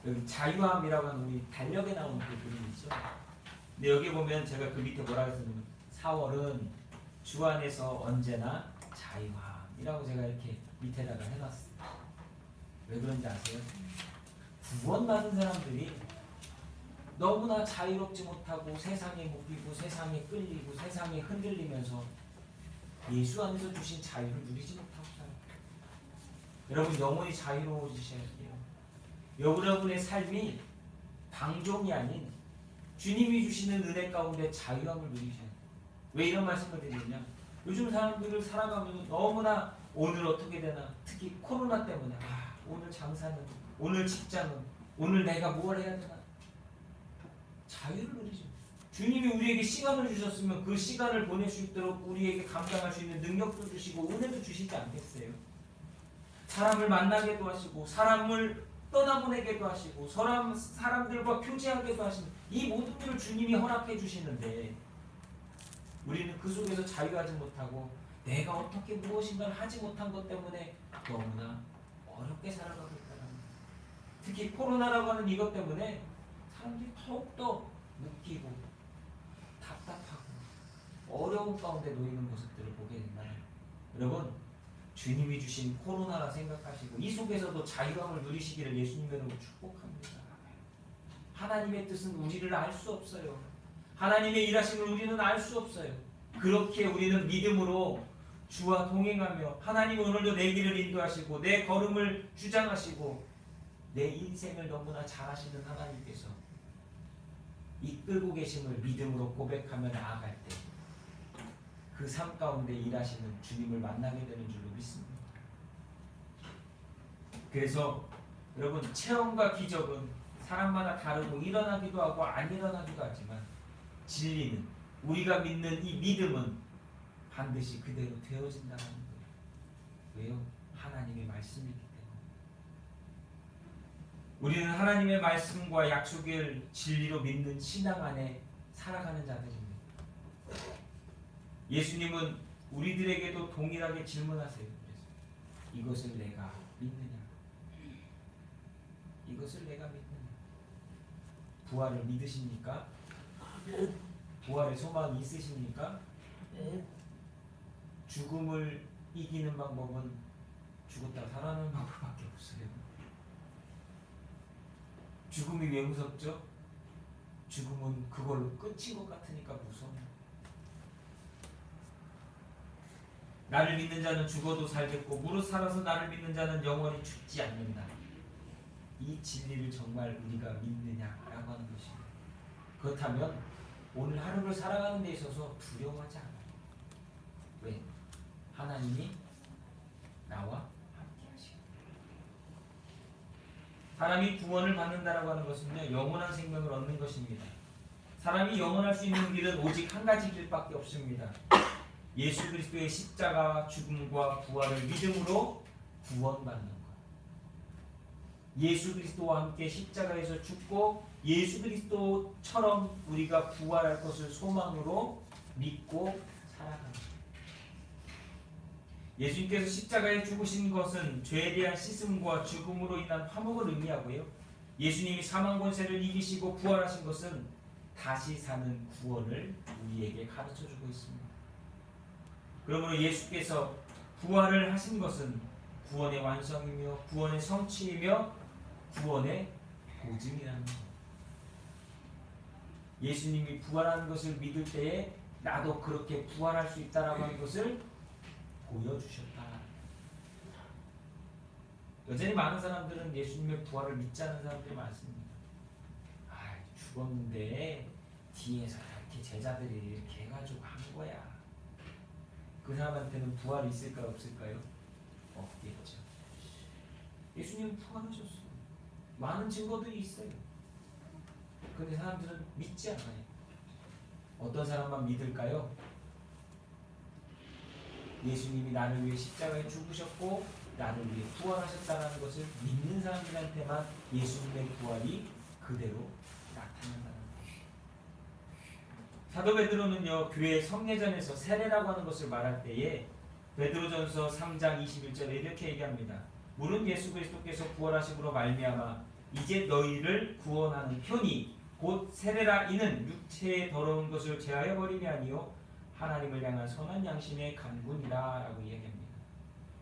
여기 자유함이라고 하는 우리 달력에 나오는 그 그림이 있죠. 근데 여기 보면 제가 그 밑에 뭐라고 했냐면 4월은 주 안에서 언제나 자유함이라고 제가 이렇게 밑에다가 해놨습니다. 왜 그런지 아세요? 구원받은 사람들이 너무나 자유롭지 못하고 세상에 묶이고 세상에 끌리고 세상에 흔들리면서 예수 안에서 주신 자유를 누리지 못하고 살아요. 여러분 영혼이 자유로워지셔야 돼요. 여러분의 삶이 방종이 아닌 주님이 주시는 은혜 가운데 자유함을 누리셔야 돼요. 왜 이런 말씀을 드리냐? 요즘 사람들을 살아가면서 너무나 오늘 어떻게 되나, 특히 코로나 때문에 오늘 장사는, 오늘 직장은, 오늘 내가 뭘 해야 되나, 자유를 누리죠. 주님이 우리에게 시간을 주셨으면 그 시간을 보낼 수 있도록 우리에게 감당할 수 있는 능력도 주시고 은혜도 주시지 않겠어요? 사람을 만나게도 하시고 사람을 떠나보내게도 하시고 사람들과 교제하게도 하시는 이 모든 일을 주님이 허락해 주시는데 우리는 그 속에서 자유하지 못하고 내가 어떻게 무엇인가를 하지 못한 것 때문에 너무나 어렵게 살아가고 있다는 거예요. 특히 코로나라고 하는 이것 때문에 사람들이 더욱더 묶이고 답답하고 어려운 가운데 놓이는 모습들을 보게 된다는 거예요. 여러분 주님이 주신 코로나라 생각하시고 이 속에서도 자유함을 누리시기를 예수님의 이름으로 축복합니다. 하나님의 뜻은 우리를 알 수 없어요. 하나님의 일하심을 우리는 알 수 없어요. 그렇게 우리는 믿음으로 주와 동행하며 하나님 오늘도 내 길을 인도하시고 내 걸음을 주장하시고 내 인생을 너무나 잘하시는 하나님께서 이끌고 계심을 믿음으로 고백하며 나아갈 때 그 삶 가운데 일하시는 주님을 만나게 되는 줄로 믿습니다. 그래서 여러분 체험과 기적은 사람마다 다르고 일어나기도 하고 안 일어나기도 하지만 진리는 우리가 믿는 이 믿음은 반드시 그대로 되어진다는 거예요. 왜요? 하나님의 말씀이기 때문에. 우리는 하나님의 말씀과 약속을 진리로 믿는 신앙 안에 살아가는 자들입니다. 예수님은 우리들에게도 동일하게 질문하세요. 그래서 이것을 내가 믿느냐? 이것을 내가 믿느냐? 부활을 믿으십니까? 부활의 소망이 있으십니까? 죽음을 이기는 방법은 죽었다 살아나는 방법밖에 없어요. 죽음이 왜 무섭죠? 죽음은 그걸로 끝인 것 같으니까 무서워요. 나를 믿는 자는 죽어도 살겠고 무릇 살아서 나를 믿는 자는 영원히 죽지 않는다. 이 진리를 정말 우리가 믿느냐라고 하는 것입니다. 그렇다면 오늘 하루를 살아가는 데 있어서 두려워하지 않아요. 왜? 하나님이 나와 함께 하시고 사람이 구원을 받는다라고 하는 것은요 영원한 생명을 얻는 것입니다. 사람이 영원할 수 있는 길은 오직 한 가지 길밖에 없습니다. 예수 그리스도의 십자가 죽음과 부활을 믿음으로 구원받는 것. 예수 그리스도와 함께 십자가에서 죽고 예수 그리스도처럼 우리가 부활할 것을 소망으로 믿고 살아가는 것. 예수님께서 십자가에 죽으신 것은 죄에 대한 씻음과 죽음으로 인한 화목을 의미하고요. 예수님이 사망 권세를 이기시고 부활하신 것은 다시 사는 구원을 우리에게 가르쳐주고 있습니다. 그러므로 예수께서 부활을 하신 것은 구원의 완성이며 구원의 성취이며 구원의 보증이라는 것. 예수님이 부활하는 것을 믿을 때에 나도 그렇게 부활할 수 있다라고 하는 것을 보여주셨다. 여전히 많은 사람들은 예수님의 부활을 믿지 않는 사람들이 많습니다. 죽었는데 뒤에서 이렇게 제자들이 이렇게 해가지고 한 거야. 그 사람한테는 부활이 있을까요? 없을까요? 없겠죠. 예수님은 부활하셨어요. 많은 증거들이 있어요. 그런데 사람들은 믿지 않아요. 어떤 사람만 믿을까요? 예수님이 나를 위해 십자가에 죽으셨고 나를 위해 부활하셨다는 것을 믿는 사람들한테만 예수님의 부활이 그대로 나타난다는 거예요. 사도 베드로는요, 교회 성례전에서 세례라고 하는 것을 말할 때에 베드로전서 3장 21절에 이렇게 얘기합니다. 물은 예수 그리스도께서 부활하심으로 말미암아 이제 너희를 구원하는 편이 곧 세례라. 이는 육체의 더러운 것을 제하여 버림이 아니요 하나님을 향한 선한 양심의 간구니라 라고 이야기합니다.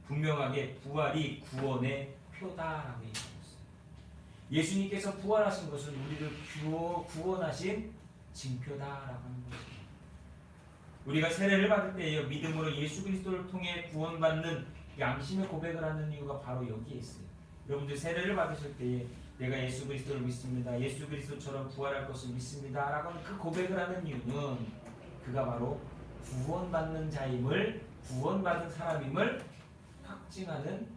분명하게 부활이 구원의 표다라고 얘기했어요. 예수님께서 부활하신 것은 우리를 구원하신 징표다라고 하는 것입니다. 우리가 세례를 받을 때에 믿음으로 예수 그리스도를 통해 구원받는 양심의 고백을 하는 이유가 바로 여기에 있어요. 여러분들 세례를 받으실 때에 내가 예수 그리스도를 믿습니다. 예수 그리스도처럼 부활할 것을 믿습니다. 라고 하는 그 고백을 하는 이유는 그가 바로 구원받는 자임을, 구원받은 사람임을 확증하는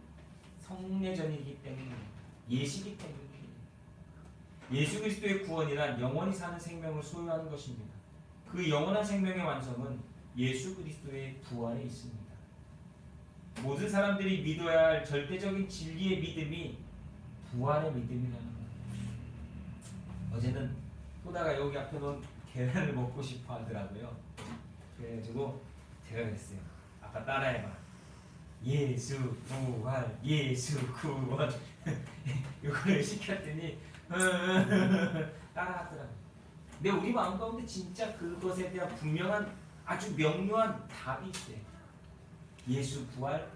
성례전이기 때문입니다. 예시기 때문입니다. 예수 그리스도의 구원이란 영원히 사는 생명을 소유하는 것입니다. 그 영원한 생명의 완성은 예수 그리스도의 부활에 있습니다. 모든 사람들이 믿어야 할 절대적인 진리의 믿음이 부활의 믿음이라는 거예요. 어제는 호다가 여기 앞에 놓은 계란을 먹고 싶어 하더라고요. 그래가지고 제가 그랬어요. 아빠 따라해봐. 예수 부활, 예수 구원. 이거를 시켰더니 따라하더라고요. 근데 우리 마음 가운데 진짜 그것에 대한 분명한 아주 명료한 답이 있어요. 예수 부활,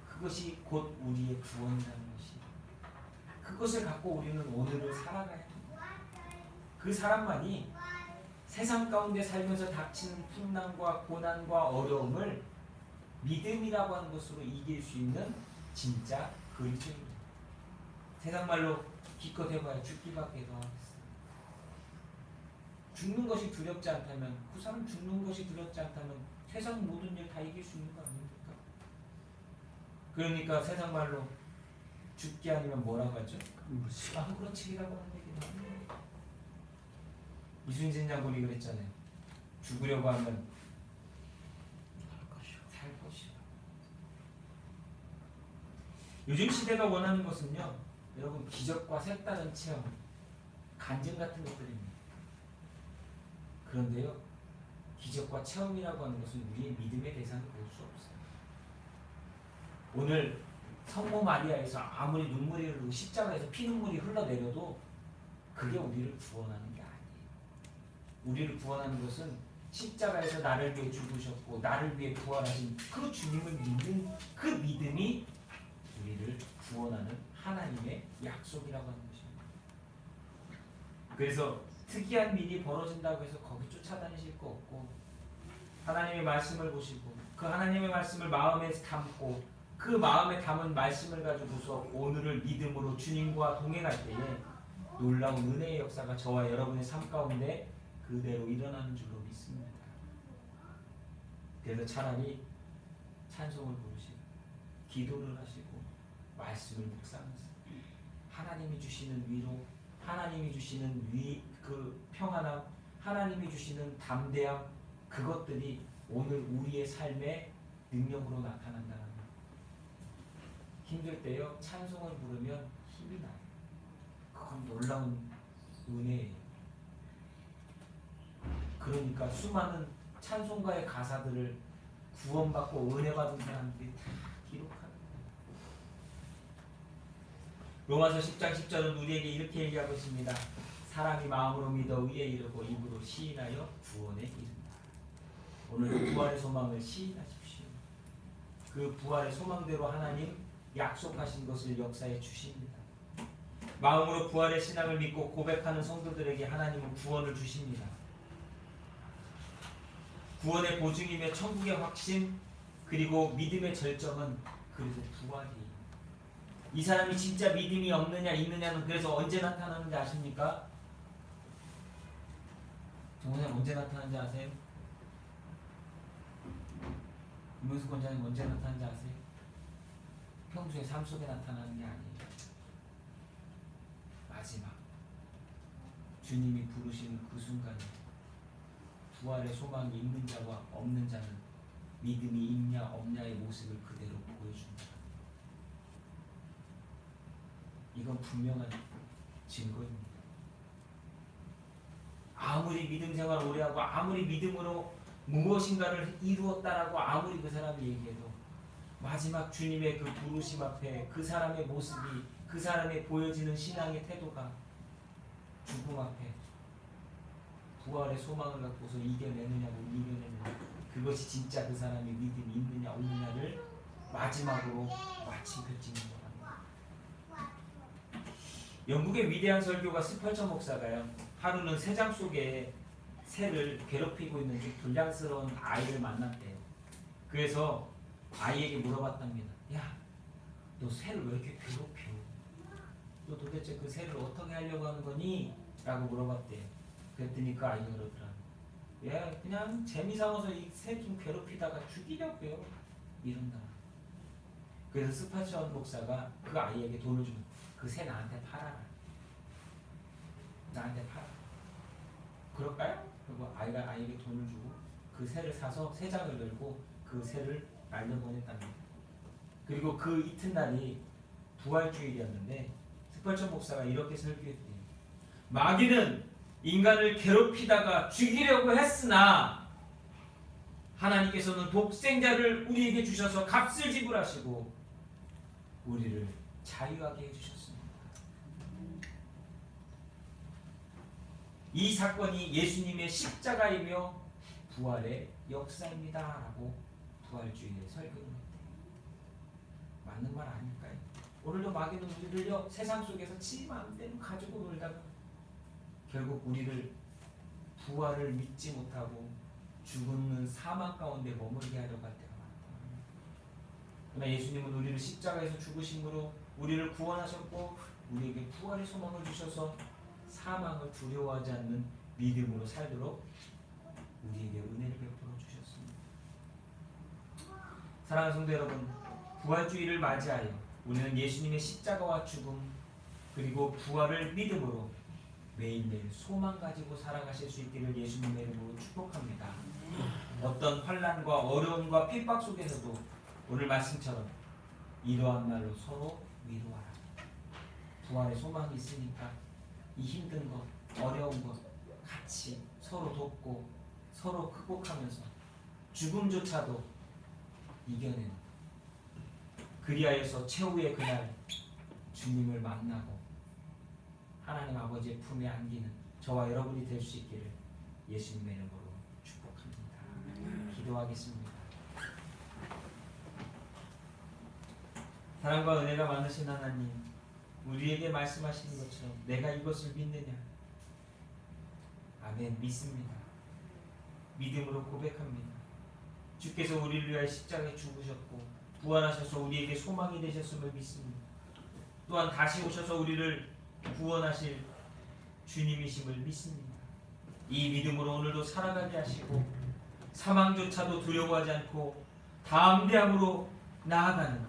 그것이 곧 우리의 구원이라는 것이. 그것을 갖고 우리는 오늘을 살아가야 합니다. 그 사람만이 세상 가운데 살면서 닥치는 풍랑과 고난과 어려움을 믿음이라고 하는 것으로 이길 수 있는 진짜 그리스도입니다. 세상 말로 기껏 해봐야 죽기밖에 더 하겠어요. 죽는 것이 두렵지 않다면, 그 사람 죽는 것이 두렵지 않다면 세상 모든 일 다 이길 수 있는 거 아닙니까? 그러니까 세상 말로 죽기 아니면 뭐라고 하죠? 아무렇지라고 하는 얘기는 아니에요. 이순신 장군이 그랬잖아요. 죽으려고 하면 살 것이요. 요즘 시대가 원하는 것은요, 여러분, 기적과 색다른 체험, 간증 같은 것들입니다. 그런데요, 기적과 체험이라고 하는 것은 우리의 믿음의 대상이 될 수 없어요. 오늘 성모 마리아에서 아무리 눈물이 흐르고 십자가에서 피눈물이 흘러내려도 그게 우리를 구원하는 게 아니에요. 우리를 구원하는 것은 십자가에서 나를 위해 죽으셨고 나를 위해 부활하신 그 주님을 믿는 그 믿음이 우리를 구원하는 하나님의 약속이라고 하는 것입니다. 그래서 특이한 일이 벌어진다고 해서 거기 쫓아다니실 거 없고, 하나님의 말씀을 보시고 그 하나님의 말씀을 마음에 담고 그 마음에 담은 말씀을 가지고서 오늘을 믿음으로 주님과 동행할 때에 놀라운 은혜의 역사가 저와 여러분의 삶 가운데 그대로 일어나는 줄로 믿습니다. 그래서 차라리 찬송을 부르시고 기도를 하시고 말씀을 묵상하세요. 하나님이 주시는 위로, 하나님이 주시는 그 평안함, 하나님이 주시는 담대함, 그것들이 오늘 우리의 삶의 능력으로 나타난다는 거예요. 힘들 때요, 찬송을 부르면 힘이 나요. 그건 놀라운 은혜예요. 그러니까 수많은 찬송가의 가사들을 구원받고 은혜받은 사람들이 다 기록하는 거예요. 로마서 10장 10절은 우리에게 이렇게 얘기하고 있습니다. 사람이 마음으로 믿어 의에 이르고 입으로 시인하여 구원에 이른다. 오늘 부활의 소망을 시인하십시오. 그 부활의 소망대로 하나님 약속하신 것을 역사해 주십니다. 마음으로 부활의 신앙을 믿고 고백하는 성도들에게 하나님은 구원을 주십니다. 구원의 보증이며 천국의 확신, 그리고 믿음의 절정은 그래서 부활이에요. 이 사람이 진짜 믿음이 없느냐 있느냐는 그래서 언제 나타나는지 아십니까? 정원장 언제 나타나는지 아세요? 김문수 권장님 언제 나타나는지 아세요? 평소에 삶 속에 나타나는 게 아니에요. 마지막 주님이 부르시는 그 순간에 부활의 소망이 있는 자와 없는 자는 믿음이 있냐 없냐의 모습을 그대로 보여줍니다. 이건 분명한 증거입니다. 아무리 믿음 생활 오래 하고 아무리 믿음으로 무엇인가를 이루었다라고 아무리 그 사람이 얘기해도 마지막 주님의 그 부르심 앞에 그 사람의 모습이 그 사람의 보여지는 신앙의 태도가 죽음 앞에 부활의 소망을 갖고서 이겨내느냐 못 이겨내느냐, 그것이 진짜 그 사람의 믿음이 있느냐 없느냐를 마지막으로 마침표 찍는 겁니다. 영국의 위대한 설교가 스펄전 목사가요, 하루는 새장 속에 새를 괴롭히고 있는 좀 불량스러운 아이를 만났대요. 그래서 아이에게 물어봤답니다. 야, 너 새를 왜 이렇게 괴롭혀? 너 도대체 그 새를 어떻게 하려고 하는 거니? 라고 물어봤대요. 그랬더니 그 아이가 그러더라. 예, 그냥 재미삼아서 이 새 좀 괴롭히다가 죽이려고요. 이런다. 그래서 스파천 목사가 그 아이에게 돈을 주면 그 새 나한테 팔아라. 나한테 팔아. 그럴까요? 그리고 아이가 아이에게 돈을 주고 그 새를 사서 새장을 들고 그 새를 날려보냈답니다. 그리고 그 이튿날이 부활주일이었는데 스펄전 목사가 이렇게 설교했대요. 마귀는 인간을 괴롭히다가 죽이려고 했으나 하나님께서는 독생자를 우리에게 주셔서 값을 지불하시고 우리를 자유하게 해주셨습니다. 이 사건이 예수님의 십자가이며 부활의 역사입니다 라고 부활주일에 설교를 했대요. 맞는 말 아닐까요? 오늘도 마귀는 우리를요 세상 속에서 지 마음대로 가지고 놀다가 결국 우리를 부활을 믿지 못하고 죽는 사망 가운데 머물게 하려고 할 때가 많다. 그러나 예수님은 우리를 십자가에서 죽으심으로 우리를 구원하셨고 우리에게 부활의 소망을 주셔서 사망을 두려워하지 않는 믿음으로 살도록 우리에게 은혜를 베풀어 주셨습니다. 사랑하는 성도 여러분, 부활주의를 맞이하여 우리는 예수님의 십자가와 죽음 그리고 부활을 믿음으로 매일매일 소망 가지고 살아가실 수 있기를 예수님의 이름으로 축복합니다. 어떤 환난과 어려움과 핍박 속에서도 오늘 말씀처럼 이러한 말로 서로 위로하라. 부활의 소망이 있으니까 이 힘든 것, 어려운 것 같이 서로 돕고 서로 극복하면서 죽음조차도 이겨내는, 그리하여서 최후의 그날 주님을 만나고 하나님 아버지의 품에 안기는 저와 여러분이 될 수 있기를 예수님의 이름으로 축복합니다. 기도하겠습니다. 사랑과 은혜가 많으신 하나님, 우리에게 말씀하시는 것처럼 내가 이것을 믿느냐? 아멘. 믿습니다. 믿음으로 고백합니다. 주께서 우리를 위하여 십자가에 죽으셨고 부활하셔서 우리에게 소망이 되셨음을 믿습니다. 또한 다시 오셔서 우리를 구원하실 주님이심을 믿습니다. 이 믿음으로 오늘도 살아가게 하시고 사망조차도 두려워하지 않고 담대함으로 나아가는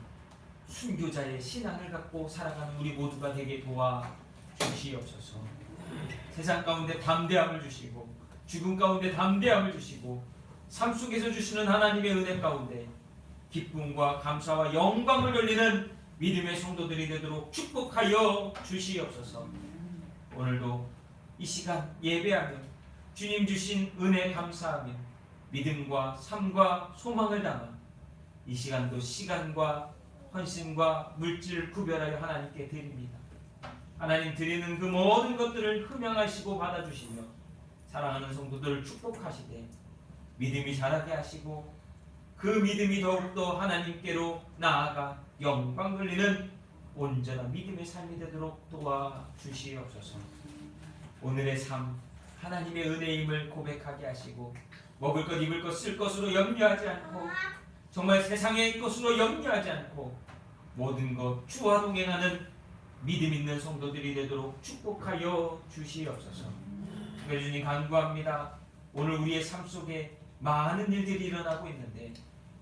순교자의 신앙을 갖고 살아가는 우리 모두가 되게 도와주시옵소서. 세상 가운데 담대함을 주시고 죽음 가운데 담대함을 주시고 삶 속에서 주시는 하나님의 은혜 가운데 기쁨과 감사와 영광을 돌리는 믿음의 성도들이 되도록 축복하여 주시옵소서. 오늘도 이 시간 예배하며 주님 주신 은혜 감사하며 믿음과 삶과 소망을 담아 이 시간도 시간과 헌신과 물질을 구별하여 하나님께 드립니다. 하나님 드리는 그 모든 것들을 흠양하시고 받아주시며 사랑하는 성도들을 축복하시되 믿음이 자라게 하시고 그 믿음이 더욱더 하나님께로 나아가 영광 돌리는 온전한 믿음의 삶이 되도록 도와주시옵소서. 오늘의 삶 하나님의 은혜임을 고백하게 하시고 먹을 것 입을 것 쓸 것으로 염려하지 않고 정말 세상의 것으로 염려하지 않고 모든 것 주와 동행하는 믿음 있는 성도들이 되도록 축복하여 주시옵소서. 주님 간구합니다. 오늘 우리의 삶 속에 많은 일들이 일어나고 있는데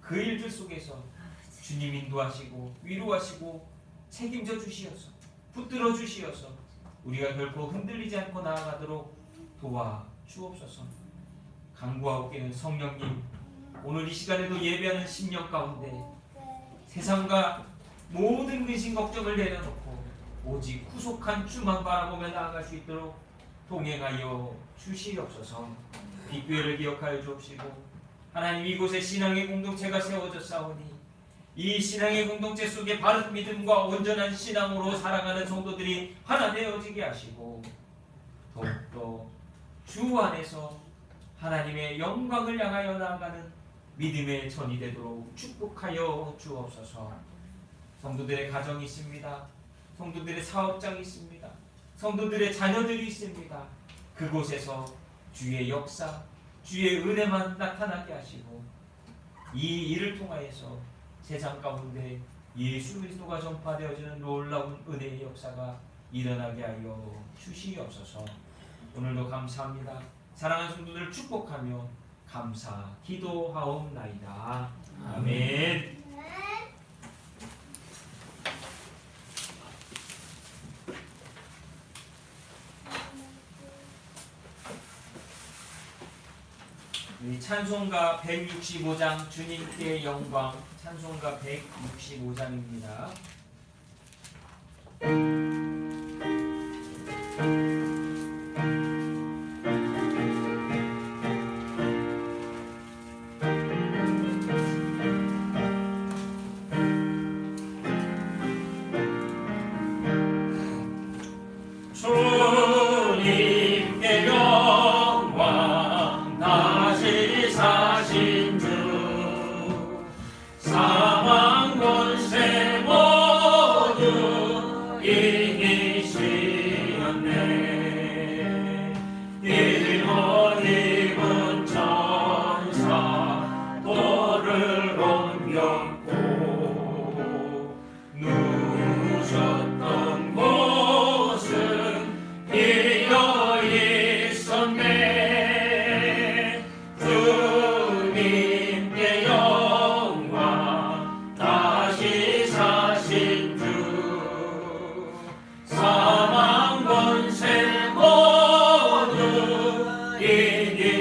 그 일들 속에서 주님 인도하시고 위로하시고 책임져 주시어서 붙들어 주시어서 우리가 결코 흔들리지 않고 나아가도록 도와주옵소서. 간구하옵기는 성령님, 오늘 이 시간에도 예배하는 심령 가운데 세상과 모든 근심 걱정을 내려놓고 오직 구속한 주만 바라보며 나아갈 수 있도록 동행하여 주시옵소서. 빅교회를 기억하여 주옵시고 하나님 이곳에 신앙의 공동체가 세워졌사오니 이 신앙의 공동체 속에 바른 믿음과 온전한 신앙으로 살아가는 성도들이 하나 되어지게 하시고 더욱더 주 안에서 하나님의 영광을 향하여 나아가는 믿음의 전이 되도록 축복하여 주옵소서. 성도들의 가정이 있습니다. 성도들의 사업장이 있습니다. 성도들의 자녀들이 있습니다. 그곳에서 주의 역사, 주의 은혜만 나타나게 하시고 이 일을 통하여서 세상 가운데 예수 그리스도가 전파되어지는 놀라운 은혜의 역사가 일어나게 하여 주시옵소서. 오늘도 감사합니다. 사랑하는 성도들을 축복하며 감사 기도하옵나이다. 아멘. 우리 찬송가 165장 주님께 영광, 찬송가 165장입니다. 주님께 영광 다시 사신 주 사망 권세 모두 이기시었네. 일본 입은 천사 돌을 옮겼고 누우셨던 곳은 비어 있었네. 주님께 영광 다시 사신 주 사망 권세 모두 이기시었네.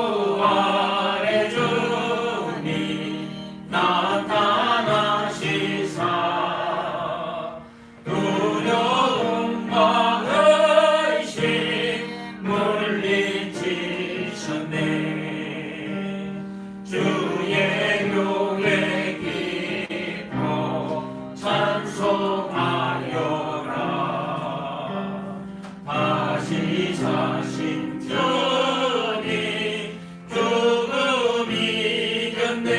부활의 주님 나타나시사 두려움과 의심 물리치셨네. 주의 교회 기뻐 찬송하여라. 다시 사신 주님 죽음 이겼네.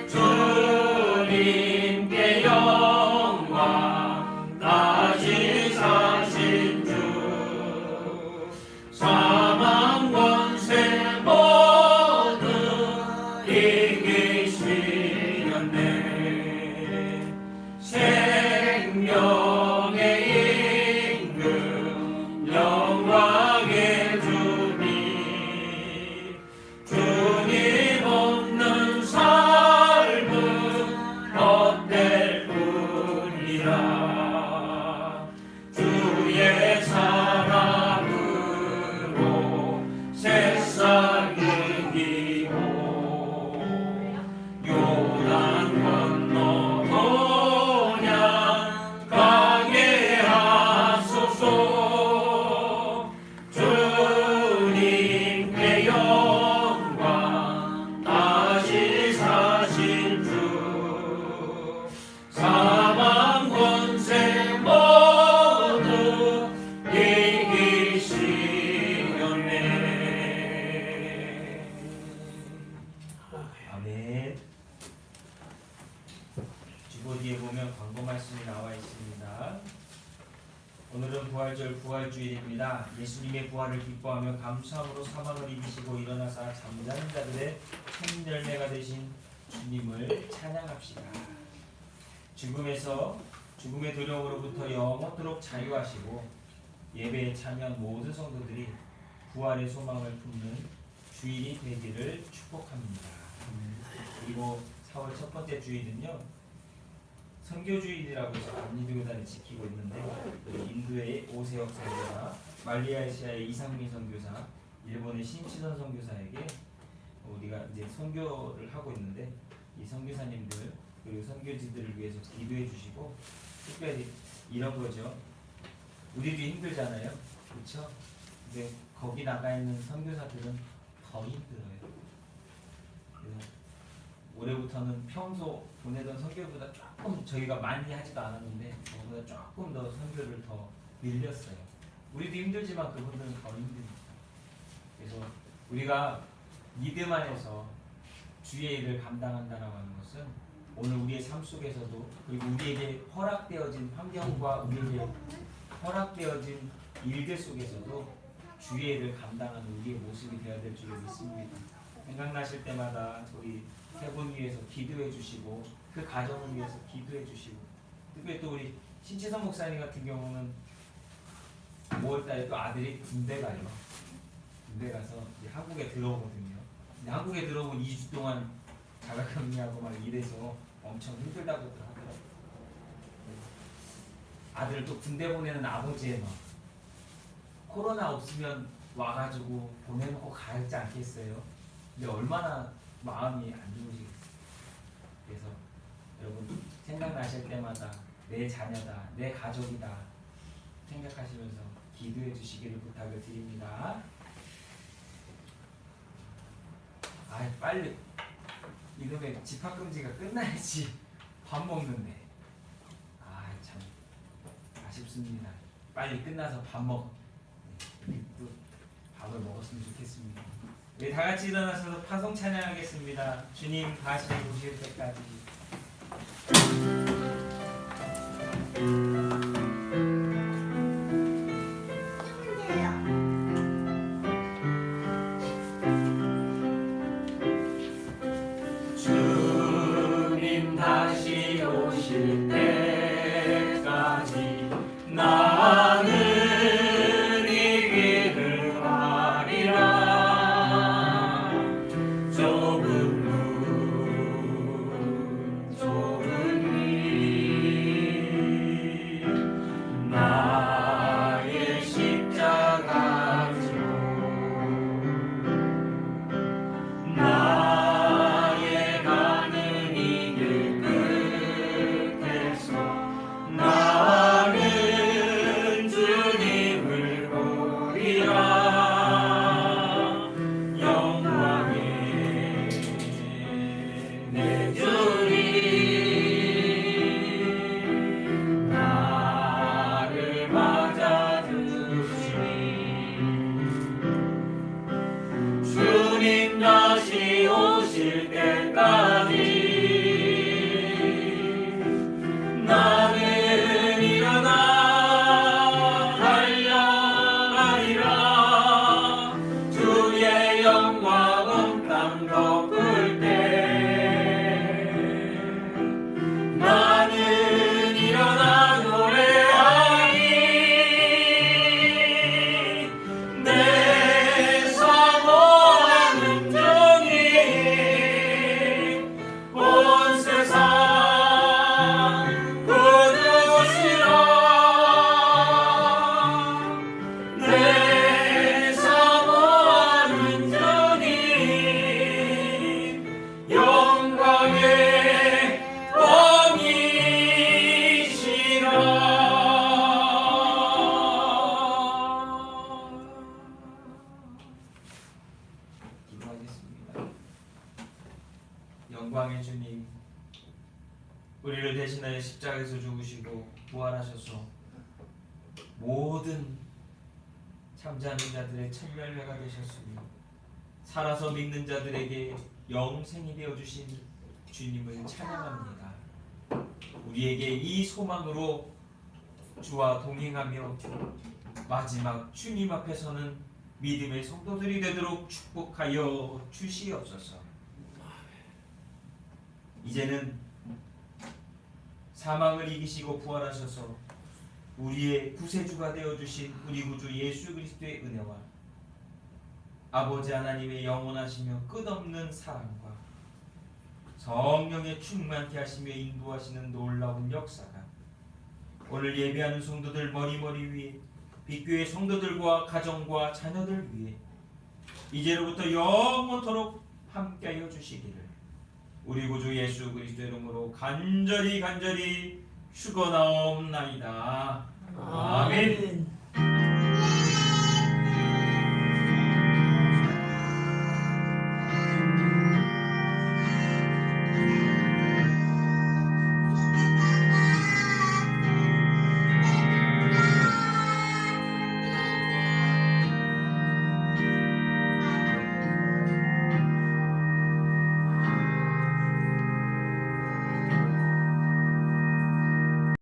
주님께 영광 다시 사신 주 사망 권세 모두 이기시었네. 생명의 임금 영광의 주님 주님 없는 삶은 헛될 뿐이라. 주의 사랑으로 새싹 이기고 요단 건너 동양 가게 하소서. 주님께 영광 다시 사신 주 사망 권세 모두 이기시었네. 아멘. 주보 뒤에 보면 광고 말씀이 나와 있습니다. 오늘은 부활절 부활주일입니다. 예수님의 부활을 기뻐하며 감사함으로 사망을 이기시고 일어나사 잠자는 자들의 첫 열매가 되신 주님을 찬양합시다. 죽음의 두려움으로부터 영원토록 자유하시고 예배에 참여한 모든 성도들이 부활의 소망을 품는 주일이 되기를 축복합니다. 그리고 4월 첫 번째 주일은요, 선교주일이라고 해서 감리교단을 지키고 있는데 인도의 오세혁 선교사, 말레이시아의 이상민 선교사, 일본의 신치선 선교사에게 우리가 이제 선교를 하고 있는데 이 선교사님들 그리고 선교지들을 위해서 기도해 주시고 특별히 이런 거죠. 우리도 힘들잖아요, 그렇죠? 근데 거기 나가 있는 선교사들은 더 힘들어요. 그래서 올해부터는 평소 보내던 선교보다 조금 저희가 많이 하지도 않았는데 그거보다 조금 더 선교를 더 늘렸어요. 우리도 힘들지만 그분들은 더 힘듭니다. 그래서 우리가 믿음 안에서 주의 일을 감당한다라고 하는 것은 오늘 우리의 삶 속에서도 그리고 우리에게 허락되어진 환경과 우리에게 허락되어진 일들 속에서도 주의 일을 감당하는 우리의 모습이 되어야 될 줄을 믿습니다. 생각나실 때마다 우리 세 분 위해서 기도해 주시고 그 가정을 위해서 기도해 주시고 특별히 또 우리 신치선 목사님 같은 경우는 5월달에 또 아들이 군대 가요. 군대 가서 이제 한국에 들어오거든요. 근데 한국에 들어오고 2주 동안 자가격리하고 막 이래서 엄청 힘들다고 하더라고요. 아들을 또 군대 보내는 아버지의 마음. 코로나 없으면 와가지고 보내놓고 가지 않겠어요? 근데 얼마나 마음이 안 좋으시겠어요? 그래서 여러분 생각나실 때마다 내 자녀다, 내 가족이다 생각하시면서 기도해 주시기를 부탁을 드립니다. 아, 빨리 이놈의 집합금지가 끝나야지 밥 먹는데. 아, 참 아쉽습니다. 빨리 끝나서 밥 또 밥을 먹었으면 좋겠습니다. 우리 다 같이 일어나서 파송 찬양하겠습니다. 주님 다시 오실 때까지. 주님 다시 오실 때까지 나는 영광의 주님, 우리를 대신하여 십자가에서 죽으시고 부활하셔서 모든 잠자는 자들의 천멸매가 되셨으며 살아서 믿는 자들에게 영생이 되어주신 주님을 찬양합니다. 우리에게 이 소망으로 주와 동행하며 마지막 주님 앞에서는 믿음의 성도들이 되도록 축복하여 주시옵소서. 이제는 사망을 이기시고 부활하셔서 우리의 구세주가 되어주신 우리 구주 예수 그리스도의 은혜와 아버지 하나님의 영원하시며 끝없는 사랑과 성령의 충만케 하시며 인도하시는 놀라운 역사가 오늘 예배하는 성도들 머리머리 위에 빛교회 성도들과 가정과 자녀들 위에 이제로부터 영원토록 함께하여 주시기를 우리 구주 예수 그리스도의 이름으로 간절히 축원하옵나이다. 아멘.